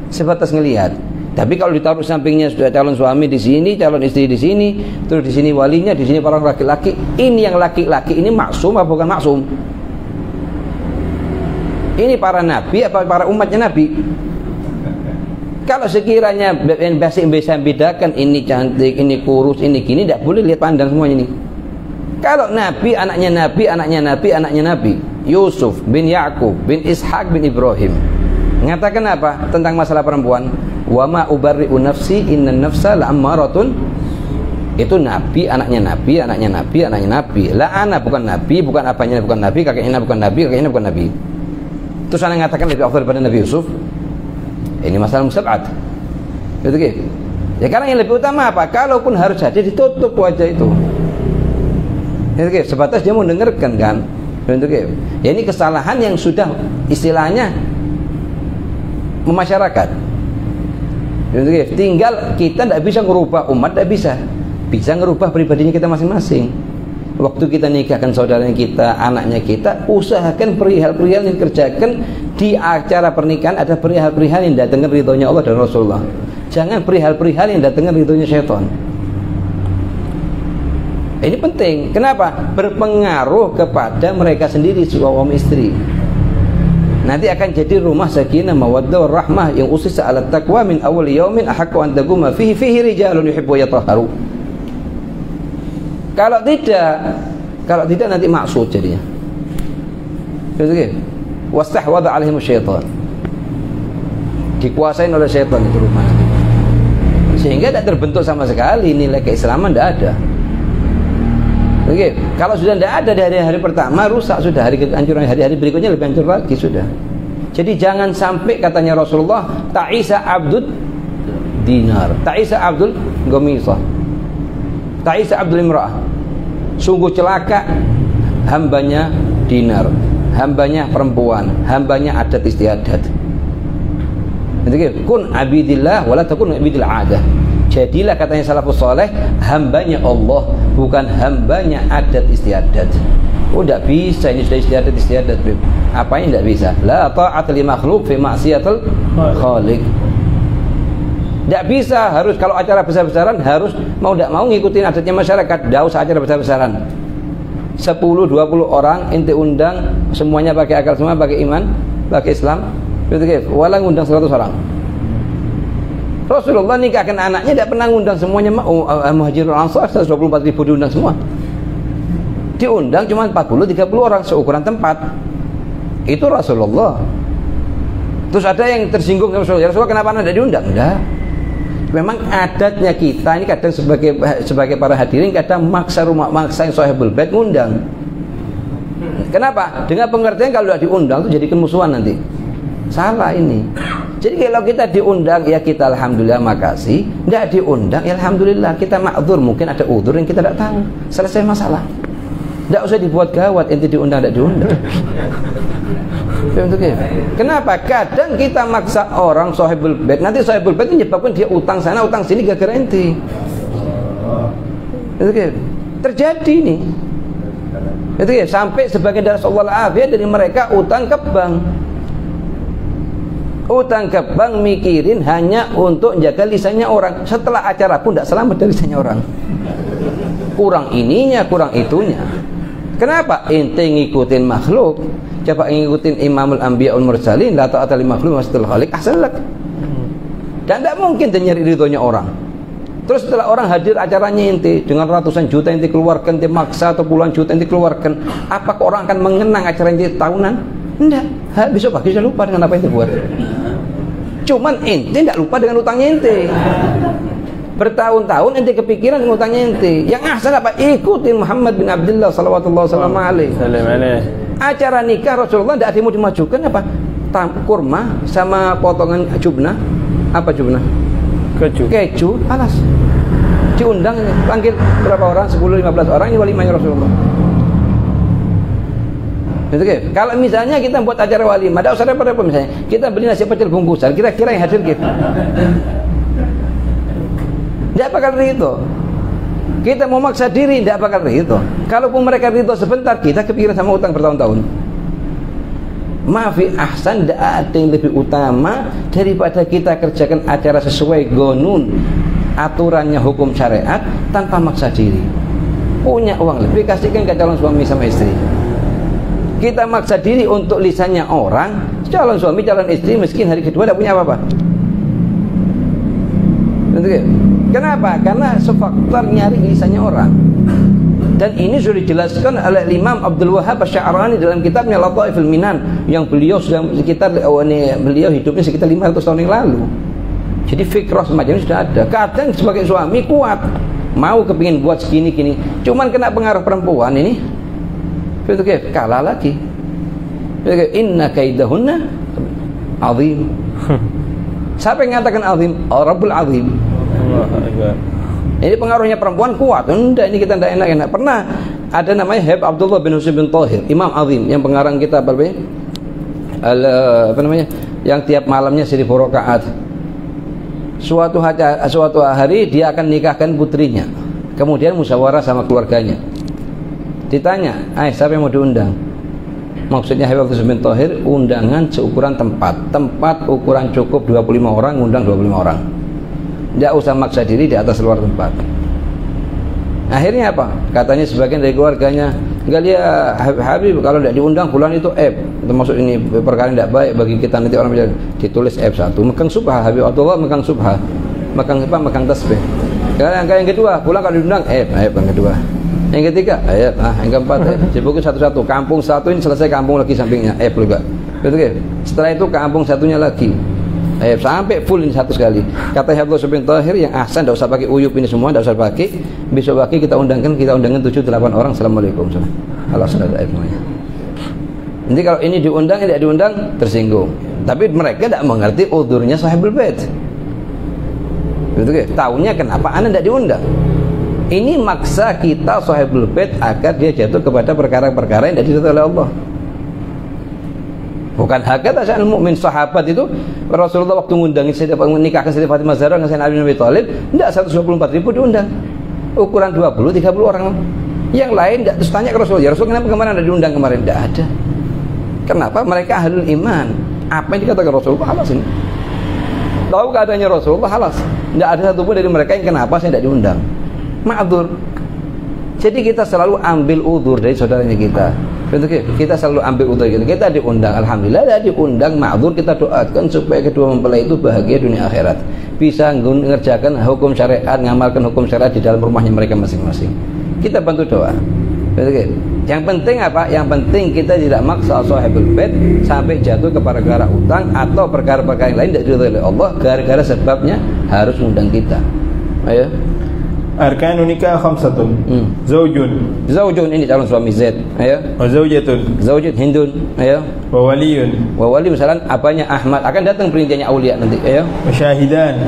sebatas ngelihat. Tapi kalau ditaruh sampingnya sudah calon suami di sini, calon istri di sini, terus di sini walinya, di sini para laki-laki, ini yang laki-laki ini maksum apa bukan maksum? Ini para nabi apa para umatnya nabi? Kalau sekiranya bisa bedakan ini cantik, ini kurus, ini gini, tidak boleh lihat pandang semuanya ini. Kalau nabi, anaknya nabi, anaknya nabi, anaknya nabi, Yusuf bin Yakub bin Ishak bin Ibrahim, mengatakan apa tentang masalah perempuan? Wa ma ubarri'u nafsi innan nafsa la'ammaratun. Itu nabi, anaknya nabi, anaknya nabi, anaknya nabi. La ana bukan nabi, bukan apanya bukan nabi, kakeknya bukan nabi, kakeknya bukan nabi. Terus ana mengatakan lebih afdal daripada Nabi Yusuf. Ini masalah musab'at. Gitu gitu. Ya karena yang lebih utama apa? Kalaupun harus hadir, ditutup wajah itu. Gitu gitu. Sebatas dia mau dengarkan kan. Gitu gitu. Ya ini kesalahan yang sudah istilahnya memasyarakat. Gitu gitu. Tinggal kita tidak bisa merubah umat, tidak bisa. Bisa merubah pribadinya kita masing-masing. Waktu kita nikahkan saudaranya kita, anaknya kita, usahakan perihal-perihal yang kerjakan di acara pernikahan ada perihal-perihal yang datangkan ridhonya Allah dan Rasulullah. Jangan perihal-perihal yang datangkan ridhonya syaitan. Ini penting. Kenapa? Berpengaruh kepada mereka sendiri suami istri. Nanti akan jadi rumah sakinah mawaddah warahmah yang usisa ala taqwa min awal yaumin ahaqqu an taquma fihi rijalun yuhibbu yatahharu. Kalau tidak nanti maksud jadinya. Begitu. Wastahwadha alaihim syaitan. Dikuasain oleh syaitan itu rumah. Sehingga tidak terbentuk sama sekali nilai keislaman, tidak ada. Begitu. Kalau sudah tidak ada dari hari pertama, rusak sudah. Hari-hari berikutnya lebih hancur lagi sudah. Jadi jangan sampai katanya Rasulullah, ta'isa abdud dinar, ta'isa abdul gomisah, ta'isa abdul imra'ah. Sungguh celaka hambanya dinar, hambanya perempuan, hambanya adat istiadat. Kun abidillah wala takun abidil adah. Jadilah katanya salafus saleh hambanya Allah, bukan hambanya adat istiadat. Oh tidak bisa, ini sudah istiadat. Apa yang tidak bisa? La ta'at li makhluk fi maksiatil khaliq. Tidak bisa, harus kalau acara besar-besaran harus mau tidak mau ngikutin adatnya masyarakat. Tidak usah acara besar-besaran. 10-20 orang ente undang, semuanya pakai akal, semua pakai iman, pakai Islam. Walang undang 100 orang. Rasulullah nikahkan anaknya tidak pernah undang semuanya. Muhajirul Ansar 124.000 diundang semua. Diundang cuma 40-30 orang seukuran tempat. Itu Rasulullah. Terus ada yang tersinggung Rasulullah. Rasulullah kenapa anda tidak diundang? Enggak. Memang adatnya kita ini kadang sebagai para hadirin kadang maksa yang sahibul bait ngundang. Kenapa? Dengan pengertian kalau tidak diundang itu jadi kemusuhan nanti. Salah ini. Jadi kalau kita diundang ya kita alhamdulillah makasih. Tidak diundang ya alhamdulillah kita ma'dzur, mungkin ada udzur yang kita tidak tahu. Selesai masalah. Tidak usah dibuat gawat ente diundang tidak diundang. Kenapa? Kadang kita maksa orang sahibul bait, nanti sahibul bait menyebabkan dia utang sana, utang sini gak garanti. Terjadi nih. Sampai sebagian dari Rasulullah dari mereka utang ke bank. Utang ke bank mikirin hanya untuk jaga lisannya orang. Setelah acara pun tidak selamat dari lisannya orang. Kurang ininya, kurang itunya. Kenapa? Ente ngikutin makhluk. Coba ngikutin Imamul Anbiya wal Mursalin, la ta'ata li makhluk wastul khaliq ahsanlak. Dan tidak mungkin dia nyari ridhonya orang. Terus setelah orang hadir acaranya ente dengan ratusan juta ente keluarkan, ente maksa atau puluhan juta ente keluarkan, apakah orang akan mengenang acara ente tahunan? Enggak. Besok pagi sudah lupa dengan apa yang ente buat. Cuman ente tidak lupa dengan utangnya ente. Bertahun-tahun ente kepikiran dengan utangnya ente. Yang ahsan apa? Ikutin Muhammad bin Abdullah sallallahu alaihi wasallam. Acara nikah Rasulullah tidak ada yang mau dimajukan apa? Kurma sama potongan jubnah. Apa jubnah? Keju. Alas. Diundang, panggil berapa orang? 10-15 orang, ini walimahnya Rasulullah. Kalau misalnya kita buat acara walimah, ada usah repot-repot misalnya. Kita beli nasi pecel bungkusan, kira-kira yang hadir gitu. Tidak bakal ridho. Kita mau maksa diri, tidak bakal ridho. Kalaupun mereka ridho sebentar, kita kepikiran sama utang bertahun-tahun. Maafi ahsan, tidak ada yang lebih utama daripada kita kerjakan acara sesuai gonun aturannya hukum syariat tanpa maksa diri. Punya uang lebih, kasihkan ke calon suami sama istri. Kita maksa diri untuk lisannya orang, calon suami, calon istri miskin hari kedua tidak punya apa-apa. Kenapa? Karena sefaktor nyari lisannya orang. Dan ini sudah dijelaskan oleh Imam Abdul Wahhab Asy-Sya'rani dalam kitabnya Lataiful Minan, yang beliau sudah sekitar beliau hidupnya sekitar 500 tahun yang lalu. Jadi fikrah semacam ini sudah ada. Kadang sebagai suami kuat, mau kepingin buat segini-gini, cuman kena pengaruh perempuan ini, kalah lagi. Inna kaidahunna azim. Siapa yang mengatakan azim? Rabbul Azim. Ini pengaruhnya perempuan kuat. Enggak, ini kita tidak enak-enak. Pernah ada namanya Habib Abdullah bin Husain bin Thahir, Imam Azim, yang pengarang kitab apa namanya? Yang tiap malamnya 1000 rakaat. Suatu hari dia akan nikahkan putrinya. Kemudian musyawarah sama keluarganya. Ditanya, siapa yang mau diundang? Maksudnya Habib Abdullah bin Thahir, undangan seukuran tempat ukuran cukup 25 orang, undang 25 orang. Tidak usah maksa diri di atas luar tempat. Akhirnya apa? Katanya sebagian dari keluarganya, enggak, dia Habib kalau tidak diundang bulan itu termasuk ini perkara tidak baik bagi kita, nanti orang bilang ditulis F1, megang subha. Habib Abdullah megang subha, megang tasbih. Yang kedua, pulang kalau diundang yang kedua. Yang ketiga, yang keempat, dibuku satu-satu. Kampung satu ini selesai, kampung lagi sampingnya juga. Setelah itu kampung satunya lagi. Sampai full ini satu sekali. Kata Habib bin Thahir, yang ahsan tidak usah pakai uyup ini semua, tidak usah pakai. Besok pagi kita undangkan 7-8 orang. Assalamualaikum. Allah sudah ada semuanya. Nanti kalau ini diundang, tidak diundang, tersinggung. Tapi mereka tidak mengerti udurnya sahibul bait. Tahunya kenapa anda tidak diundang. Ini maksa kita sahibul bait agar dia jatuh kepada perkara-perkara yang tidak diridhoi oleh Allah. Bukan hakata sya'nul mukmin. Sahabat itu Rasulullah waktu ngundangi menikahkan Siti Fatimah Zahra dengan Sayyidina Ali bin Abi Thalib, enggak 124.000 diundang. Ukuran 20-30 orang. Yang lain enggak. Terus tanya ke Rasul, "Ya Rasul, kenapa kemarin ada diundang kemarin?" Enggak ada. Kenapa? Mereka ahlul iman. Apa yang dikatakan Rasulullah halas ini. Tahu keadaannya Rasulullah halas. Enggak ada satupun dari mereka yang kenapa saya tidak diundang. Ma'dzur. Jadi kita selalu ambil udzur dari saudaranya kita. Kita selalu ambil udzur kita diundang, alhamdulillah diundang, ma'dzur, kita doakan supaya kedua mempelai itu bahagia dunia akhirat, bisa mengerjakan hukum syariat, ngamalkan hukum syariat di dalam rumahnya mereka masing-masing. Kita bantu doa. Yang penting apa? Yang penting kita tidak maksa sahibul bait sampai jatuh ke perkara utang atau perkara-perkara yang lain tidak diridhoi oleh Allah gara-gara sebabnya harus mengundang kita. Ayo. Arkanun nikah khamsatun. Zaujun ini calon suami Z. Ayo. Wa zaujatun. Zaujat Hindun. Ayo. Wa waliyun. Wa wali misalnya apanya Ahmad, akan datang perinciannya aulia nanti. Ayo.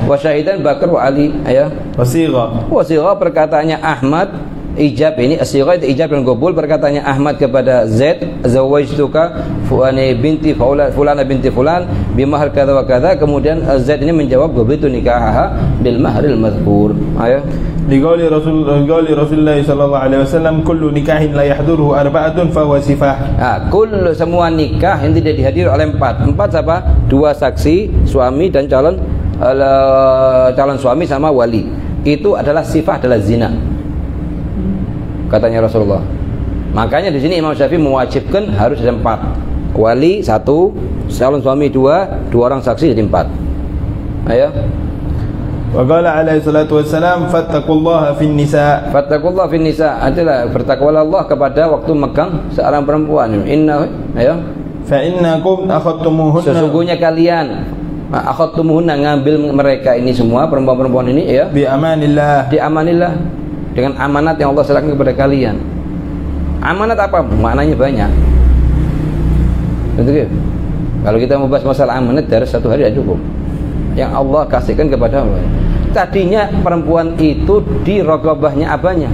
Wa syahidan Bakar wa Ali. Ayo. Wa sigha perkataannya Ahmad, ijab ini as-sighah itu ijab dan qabul. Perkataannya Ahmad kepada Zaid, zawajtuka fulana binti fulana binti fulan bimahar kadza wa kadza. Kemudian Zaid ini menjawab qabitu nikahaha bil mahril madhkur. Ayo. Liqauli Rasulullah sallallahu alaihi wasallam kullu nikahin la yahduruhu arba'atun fa huwa sifah. Kullu semua nikah yang tidak dihadiri oleh empat siapa? 2 saksi, suami dan calon suami sama wali. Itu adalah sifah, adalah zina. Katanya Rasulullah. Makanya di sini Imam Syafi'i mewajibkan harus ada 4. Wali 1, calon suami 2, 2 orang saksi jadi 4. Ayo. Wa qala alaihi salatu wassalam fattaqullaha fin nisa. Fattaqullaha fin nisa adalah bertakwalah Allah kepada waktu megang seorang perempuan. Ayo. Fa innakum akhadtumuhunna. Sesungguhnya kalian akhadtumuhunna ngambil mereka ini semua perempuan-perempuan ini ya. Bi amanillah. Di amanillah. Dengan amanat yang Allah serahkan kepada kalian. Amanat apa? Maknanya banyak. Betul. Kalau kita mau bahas masalah amanat dari 1 hari tidak cukup. Yang Allah kasihkan kepada Allah. Tadinya perempuan itu di rogobahnya abahnya,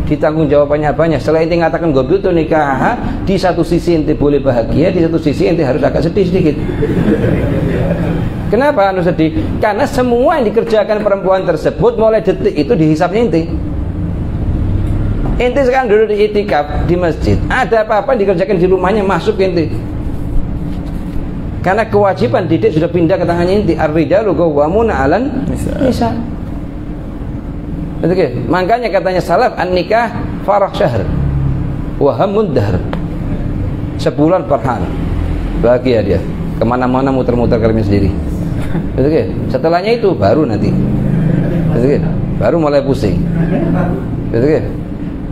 ditanggung jawabannya abahnya. Setelah ente mengatakan gobitu nikah, di satu sisi ente boleh bahagia, di satu sisi ente harus agak sedih sedikit. Kenapa anu sedih? Karena semua yang dikerjakan perempuan tersebut mulai detik itu dihisapnya ente. Ente sekarang duduk di itikaf di masjid, ada apa-apa dikerjakan di rumahnya masuk ente. Karena kewajiban didik sudah pindah ke tangannya ente. Ar-rijalu qawwamuna 'alan nisa. Betul. Makanya katanya salaf an-nikah farah syahr wa hamud dahr. Sebulan perhan. Bahagia dia. Kemana-mana muter-muter karimnya sendiri. Betul. Setelahnya itu baru nanti. Betul. Baru mulai pusing. Betul.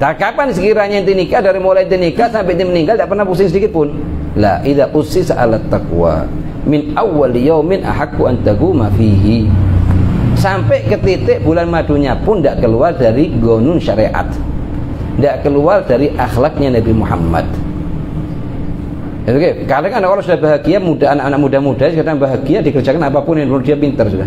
Tak kapan sekiranya ente nikah, dari mulai ente nikah sampai ente meninggal tidak pernah pusing sedikit pun. La idza ussisa 'ala taqwa min awwal yaumin ahaqqu an taquma fihi. Sampai ke titik bulan madunya pun tidak keluar dari gonun syariat, tidak keluar dari akhlaknya Nabi Muhammad. Oke, kadang orang sudah bahagia, anak-anak muda-muda sekarang bahagia dikerjakan apapun yang menurut dia pintar sudah.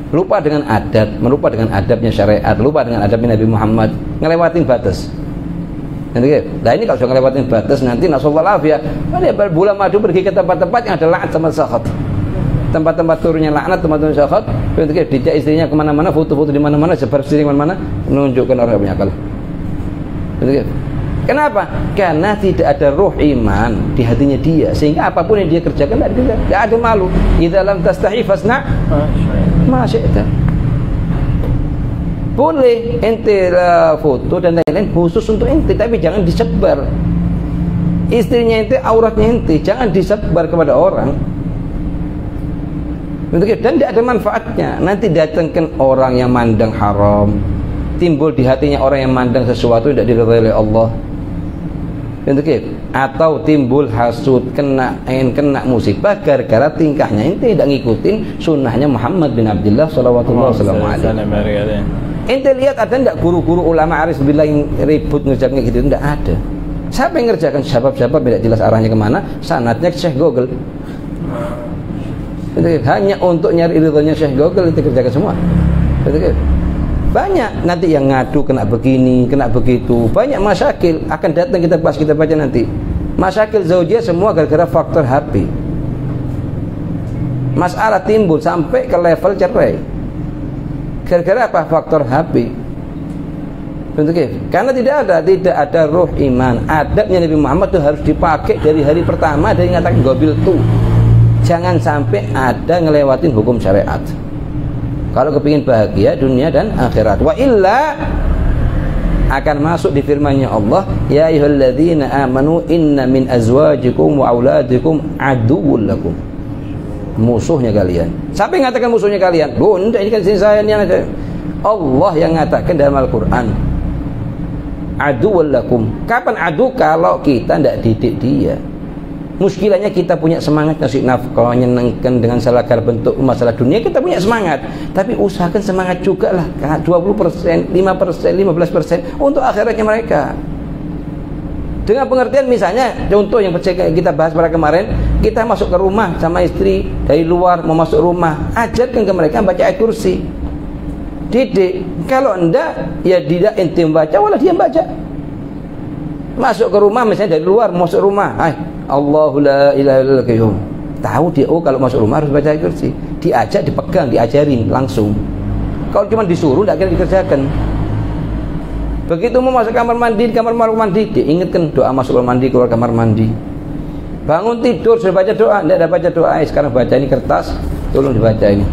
Lupa dengan adat, melupa dengan adabnya syariat, lupa dengan adabnya Nabi Muhammad, ngelewatin batas. Nah ini kalau sudah ngelewatin batas nanti nasallallahu alaihi wasallam bulan madu pergi ke tempat-tempat yang ada la'nat sama sakhat. Tempat-tempat turunnya laknat, tempat-tempat sakhat. Ketika dijak istrinya kemana-mana, foto-foto di mana-mana, sebar sering kemana-mana, menunjukkan orang yang punya akal. Kenapa? Karena tidak ada ruh iman di hatinya dia, sehingga apapun yang dia kerjakan tidak ada malu. Idza lam tastahi fasna ma syi'ta. Boleh ente foto dan lain-lain khusus untuk ente, tapi jangan disebar. Istrinya ente, auratnya ente, jangan disebar kepada orang. Dan tidak ada manfaatnya. Nanti datangkan orang yang mandang haram, timbul di hatinya orang yang mandang sesuatu tidak diridhai oleh Allah. Atau timbul hasud, kena musibah gara-gara tingkahnya ente tidak ngikutin sunnahnya Muhammad bin Abdullah sallallahu alaihi wasallam. Ente lihat ada enggak guru-guru ulama arif billah yang ribut ngerjakan gitu? Enggak ada. Siapa yang ngerjakan? Siapa tidak jelas arahnya kemana, sanadnya Syekh Google. Hanya untuk nyari ridhonya Syekh Google itu kerjakan semua. Banyak nanti yang ngadu kena begini, kena begitu. Banyak masyakil akan datang, kita bahas, kita baca nanti. Masyakil zaujiyah semua gara-gara faktor HP. Masalah timbul sampai ke level cerai. Gara-gara apa? Faktor HP. Karena tidak ada ruh iman. Adabnya Nabi Muhammad itu harus dipakai dari hari pertama, dari ngatakan gobil tuh. Jangan sampai ada ngelewatin hukum syariat. Kalau kepingin bahagia dunia dan akhirat. Wa illa akan masuk di firman-Nya Allah, ya ayyuhalladzina amanu inna min azwajikum wa auladikum aduwwul lakum. Musuhnya kalian. Siapa yang mengatakan musuhnya kalian? Bunda, ini kan saya yang ada. Allah yang mengatakan dalam Al-Qur'an. Aduwwul lakum. Kapan adu? Kalau kita tidak didik dia. Muskilahnya kita punya semangat ngasih nafkah, nyenengkan dengan segala bentuk masalah dunia, kita punya semangat. Tapi usahakan semangat juga lah 20%, 5%, 15% untuk akhiratnya mereka. Dengan pengertian misalnya, contoh yang kita bahas pada kemarin, kita masuk ke rumah sama istri dari luar, mau masuk rumah, ajarkan ke mereka baca ayat kursi. didik. Kalau enggak, ya tidak ente membaca, wala dia baca. Masuk ke rumah misalnya dari luar, masuk rumah, Allahu la ilaha illallah qayyum. Tahu dia, oh kalau masuk rumah harus baca ayatul kursi. Diajak, dipegang, diajarin langsung. Kalau cuma disuruh, tidak kira dikerjakan. Begitu mau masuk kamar mandi, diingatkan doa masuk kamar mandi, keluar kamar mandi. Bangun tidur sudah baca doa, tidak ada baca doa. Sekarang baca ini kertas, tolong dibaca ini.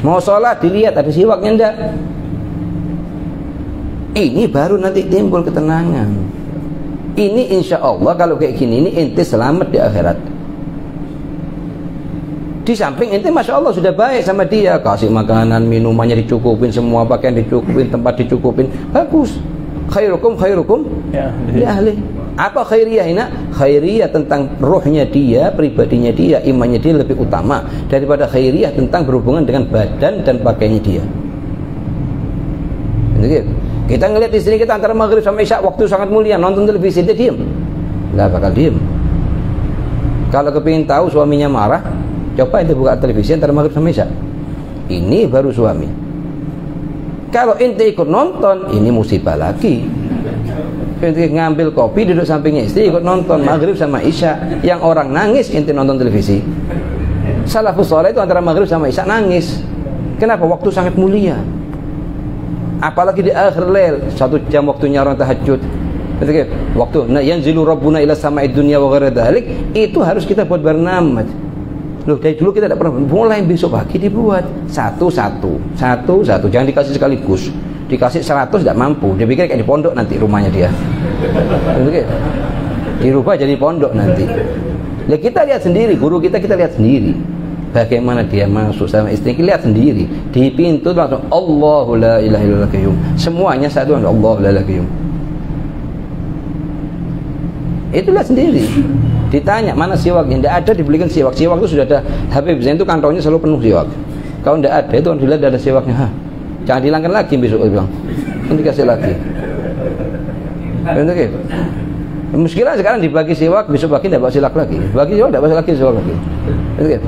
Mau sholat dilihat ada siwaknya enggak. Ini baru nanti timbul ketenangan. Ini insya Allah kalau kayak gini ini ente selamat di akhirat. Di samping ente masya Allah sudah baik sama dia, kasih makanan, minumannya dicukupin, semua pakaian dicukupin, tempat dicukupin, bagus. Khairukum li ahli. Apa khairiyah ini? Khairiyah tentang rohnya dia, pribadinya dia, imannya dia lebih utama daripada khairiyah tentang berhubungan dengan badan dan pakaiannya dia. Gitu. Kita ngelihat istri kita antara maghrib sampai isya, waktu sangat mulia, nonton televisi, dia diam, nggak bakal diam. Kalau kepingin tahu suaminya marah, coba ente buka televisi antara maghrib sampai isya. Ini baru suami. Kalau ente ikut nonton, ini musibah lagi. Ente ngambil kopi, duduk sampingnya istri, ikut nonton maghrib sama isya. Yang orang nangis, ente nonton televisi. Salafus saleh itu antara maghrib sama isya nangis. Kenapa? Waktu sangat mulia. Apalagi di akhir lail, 1 jam waktunya orang tahajud. Waktu yanzilu rabbuna ila sama'id dunya wa ghairi dzalik, itu harus kita buat bernamaz. Loh, dari dulu kita tidak pernah, mulai besok pagi dibuat satu-satu, jangan dikasih sekaligus. Dikasih 100 tidak mampu, dia pikir kayak di pondok nanti rumahnya dia. Dirubah jadi pondok nanti. Ya kita lihat sendiri, guru kita lihat sendiri. Bagaimana dia masuk sama istri, kita lihat sendiri. Di pintu langsung Allahu la ilaha illallah qayyum. Semuanya satu, Allahu la ilaha qayyum. Itu lihat sendiri. Ditanya mana siwaknya, tidak ada, dibelikan siwak. Siwak itu sudah ada. Habib Zain itu kantongnya selalu penuh siwak. Kalau tidak ada, itu dilihat ada siwaknya. Jangan dihilangkan lagi besok, dia bilang. Ini dikasih lagi. Begitu. Muskilah sekarang dibagi siwak, besok pagi tidak bawa siwak lagi. Bagi siwak tidak bawa lagi siwak lagi.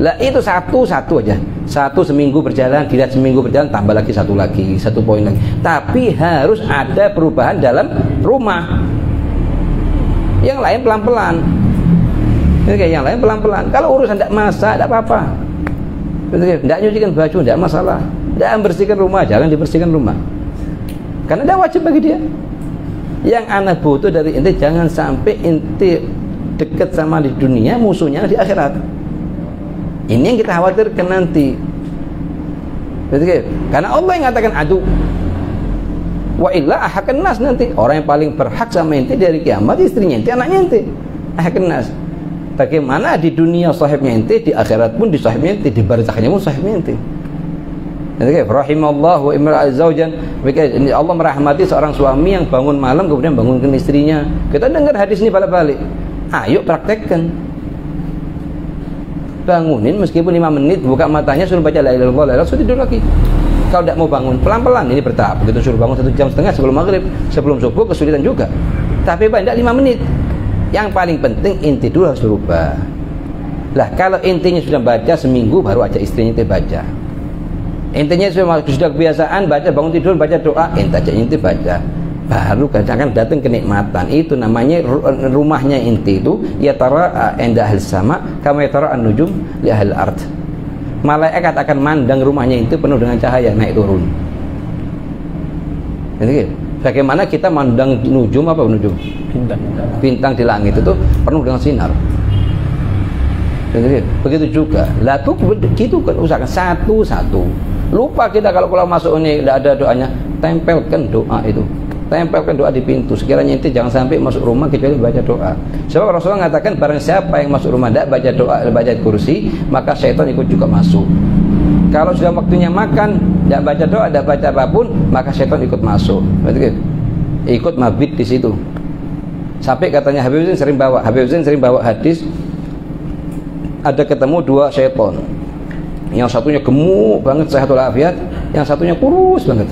Lah itu satu aja. Satu seminggu berjalan, dilihat seminggu berjalan, tambah lagi satu poin lagi. Tapi harus ada perubahan dalam rumah. Yang lain pelan-pelan. Yang lain pelan-pelan. Kalau urusan tidak masak, tidak apa-apa. Tidak nyucikan baju, tidak masalah. Tidak membersihkan rumah, jangan dibersihkan rumah. Karena tidak wajib bagi dia. Yang anak butuh dari inti, jangan sampai inti dekat sama di dunia, musuhnya di akhirat. Ini yang kita khawatirkan nanti. Karena Allah yang mengatakan adu. Wa illa ahakan nas, nanti orang yang paling berhak sama inti dari kiamat istrinya inti, anaknya inti. Ahakan nas. Bagaimana di dunia sahibnya inti, di akhirat pun di sahibnya inti, di barzaknya pun sahibnya inti. Rahimallahu imra'an zaujan. Allah merahmati seorang suami yang bangun malam kemudian bangunkan istrinya. Kita dengar hadis ini balik-balik. Ayo praktekkan. Bangunin meskipun 5 menit, buka matanya suruh baca la ilaha illallah, suruh tidur lagi. Kalau tidak mau bangun, pelan-pelan, ini bertahap. Begitu suruh bangun 1,5 jam sebelum maghrib, sebelum subuh kesulitan juga. Tapi tidak 5 menit. Yang paling penting inti dulu harus berubah. Lah kalau intinya sudah baca seminggu, baru aja istrinya baca. Intinya sudah kebiasaan baca, bangun tidur baca doa, inti baca, baru kadang-kadang datang kenikmatan. Itu namanya rumahnya inti itu ya tara inda ahli sama kama tara an-nujum li ahli ard. Malaikat akan mandang rumahnya itu penuh dengan cahaya naik turun. Jadi bagaimana kita mandang nujum, apa nujum? Bintang di langit itu penuh dengan sinar. Jadi begitu juga. Lah tuh gitu kan, usahakan satu-satu. Lupa kita kalau masuk ini tidak ada doanya, tempelkan doa itu. Tempelkan doa di pintu. Sekiranya itu jangan sampai masuk rumah kecuali baca doa. Sebab Rasulullah mengatakan barang siapa yang masuk rumah tidak baca doa, baca kursi, maka syaitan ikut juga masuk. Kalau sudah waktunya makan, tidak baca doa, tidak baca apapun, maka syaitan ikut masuk. Berarti ikut mabit di situ. Sampai katanya Habib Zain sering bawa hadis, ada ketemu 2 syaitan. Yang satunya gemuk banget sehat walafiat, yang satunya kurus banget.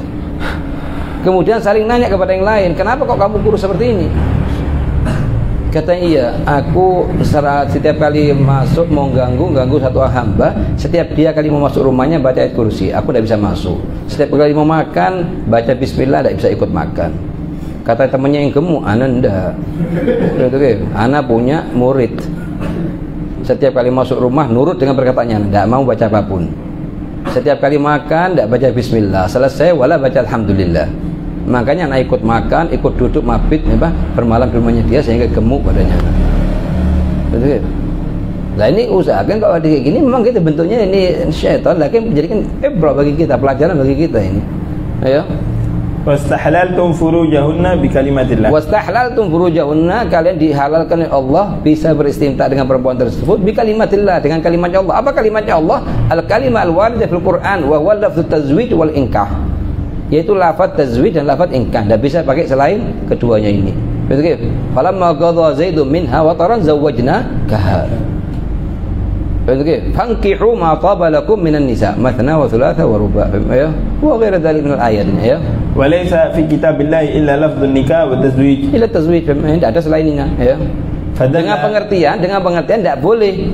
Kemudian saling nanya kepada yang lain, kenapa kok kamu kurus seperti ini? Katanya iya, aku setiap kali masuk mau ganggu satu hamba, setiap dia kali mau masuk rumahnya baca ayat kursi, aku tidak bisa masuk. Setiap kali mau makan baca bismillah, tidak bisa ikut makan. Kata temannya yang gemuk, ana ndak. Ana punya murid. Setiap kali masuk rumah nurut dengan perkataannya, tidak mau baca apapun. Setiap kali makan tidak baca bismillah, selesai wala baca alhamdulillah. Makanya anak ikut makan, ikut duduk mabit, bermalam di rumahnya dia sehingga gemuk badannya. Betul. Nah ini usahakan kalau ada kayak gini, memang kita bentuknya ini syaitan, lagi menjadikan ibrah bagi kita, pelajaran bagi kita ini. Ayo. Wastahlaltum furujahunna bi kalimatillah. Wastahlaltum furujahunna, kalian dihalalkan oleh Allah bisa beristimta dengan perempuan tersebut bi kalimatillah, dengan kalimat Allah. Apa kalimatnya Allah? Al-kalimah al-waridah fil Quran wa huwa lafdzu tazwij wal inkah. Yaitu lafaz tazwij dan lafaz inkah, tidak bisa pakai selain keduanya ini. Betul. Falamma qadha Zaidun minha wataran zawwajnakaha. Betul. Fankihu ma taba lakum minan nisa mathna wa thulatha wa ruba'. Ya. Wa ghairu dzalik min al-ayat ya. Wa laysa fi kitabillahi illa lafdhun nikah wa tazwij. Illa tazwij, tidak ada selainnya ya. Dengan pengertian tidak boleh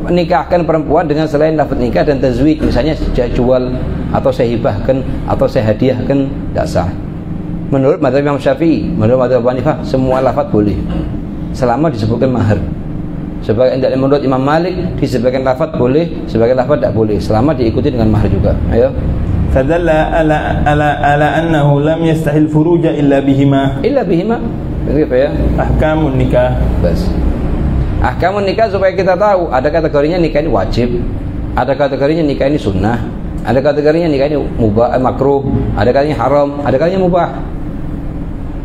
menikahkan perempuan dengan selain lafaz nikah dan tazwij, misalnya saya jual atau saya hibahkan atau saya hadiahkan, tidak sah. Menurut mazhab Imam Syafi'i, menurut mazhab Abu Hanifah, semua lafaz boleh selama disebutkan mahar. Sebagian menurut Imam Malik, disebutkan lafaz boleh, sebagian lafaz tidak boleh selama diikuti dengan mahar juga. Ayo. Fadalla ala annahu lam yastahil furuja illa bihima. Illa bihima. Begitu ya. Ahkamun nikah. Bas. Ahkamun nikah supaya kita tahu ada kategorinya nikah ini wajib, ada kategorinya nikah ini sunnah, ada kategorinya nikah ini mubah, makruh, ada kategorinya haram, ada kategorinya mubah.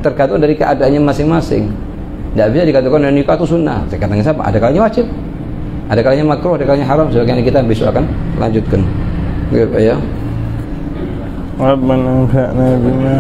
Tergantung dari keadaannya masing-masing. Tidak bisa dikatakan nikah itu sunnah. Tergantung siapa? Ada kategorinya wajib, ada kategorinya makruh, ada kategorinya haram. Sebagaimana kita besok akan lanjutkan. Begitu ya. Rabbana anfa'na bima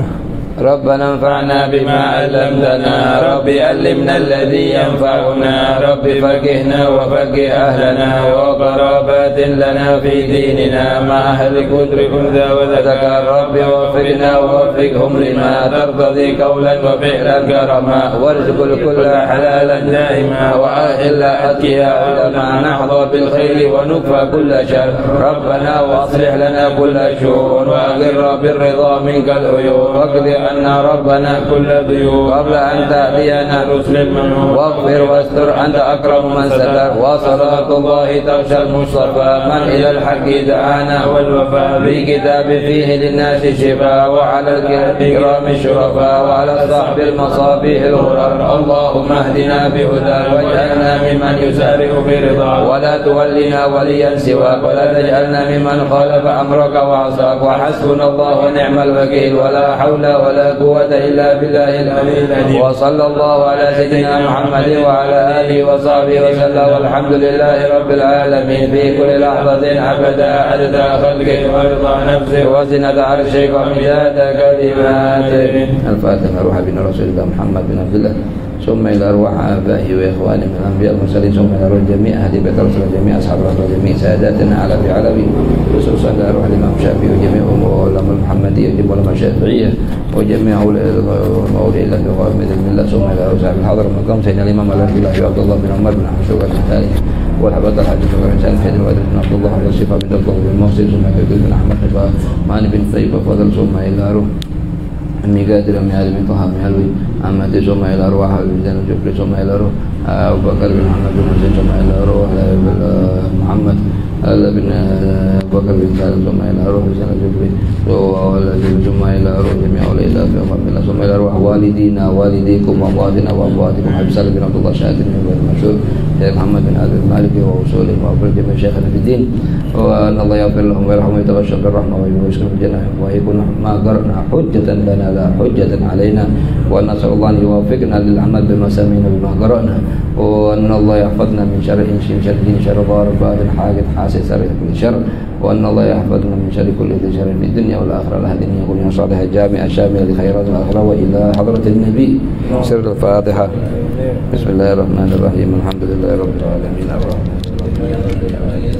ربنا انفعنا بما علمتنا رب علمنا الذي ينفعنا رب فقهنا وفقه أهلنا وقرابات لنا في ديننا مع أهل قدر أنثى وذكر رب وفقنا ووفقهم لما ترتضي قولا وفعلا كرما وارزق الكل حلالا دائما وأهل أتقياء لما نحظى بالخير ونكفى كل شر ربنا وأصلح لنا كل شؤون وأقر بالرضا منك العيون واقضي أن ربنا كل ضيوف قبل أن تأتينا رسل المنون واغفر واستر أنت أكرم من ستر وصلاة الله تغشى المصطفى من إلى الحق دعانا والوفاء بكتاب فيه للناس شفاء وعلى الكرام الشرفاء وعلى الصحب المصابيح الغرر اللهم اهدنا بهداك واجعلنا ممن يسارع في رضاك ولا تولنا وليا سواك ولا تجعلنا ممن خالف أمرك وعصاك وحسبنا الله ونعم الوكيل ولا حول ولا قوة إلا بالله العلي العظيم وصلى الله على سيدنا محمد وعلى آله وصحبه وسلم والحمد لله رب العالمين في كل لحظة أبدا عدد خلقك ورضا نفسك وزنة عرشك ومداد كلماتك. الفاتحة روح بنا رسول الله محمد بن عبد الله ثم إلى أرواح آبائه وإخوانه من الأنبياء والمرسلين ثم إلى أرواح جميع أهل بيت الرسول جميع أصحاب الرسول جميع ساداتنا على في علوي خصوصا إلى أرواح الإمام الشافعي وجميع علماء المحمدية وجميع علماء الشافعية وجميع أولياء الله وأئمة الملة ثم إلى أرواح صاحب الحضر المقام سيدنا الإمام الأنبياء عبد الله بن عمر بن عبد الله الثاني والحبة الحديث والإنسان خير وأدب بن عبد الله بن الصفا بن عبد الله بن الموصل ثم إلى بن أحمد بن ماني بن طيب وفضل ثم إلى أرواح الميقات من آل بن طه من علوي أحمد ثم إلى أرواح الإنسان الجبري ثم إلى أرواح أبو بكر بن محمد بن مسلم ثم إلى أرواح محمد بن أبو بكر بن سالم ثم إلى أرواح الإنسان الجبري ثم إلى أرواح جميع أولياء الله في أمر الله ثم إلى أرواح والدينا والديكم وأمواتنا وأمواتكم حبيب سالم بن عبد الله شاهد بن المشهور شيخ محمد بن عبد المالك وأصولهم وأفضل جميع شيخنا في الدين وأن الله يغفر لهم ويرحمهم ويتغشى بالرحمة ويسكن في الجنة ويكون ما قرأنا حجة لنا لا حجة علينا وأن نسأل الله أن يوفقنا للعمل بما سمعنا بما قرأنا وأن الله يحفظنا من شر إنس من شر دين شر ضار فاضل حاقد حاسد سر كل شر وأن الله يحفظنا من شر كل ذي شر في الدنيا والآخرة الهدي يكون يا صالح الجامع الشامل لخيرات الآخرة وإلى حضرة النبي سر الفاتحة بسم الله الرحمن الرحيم الحمد لله رب العالمين الرحمن الرحيم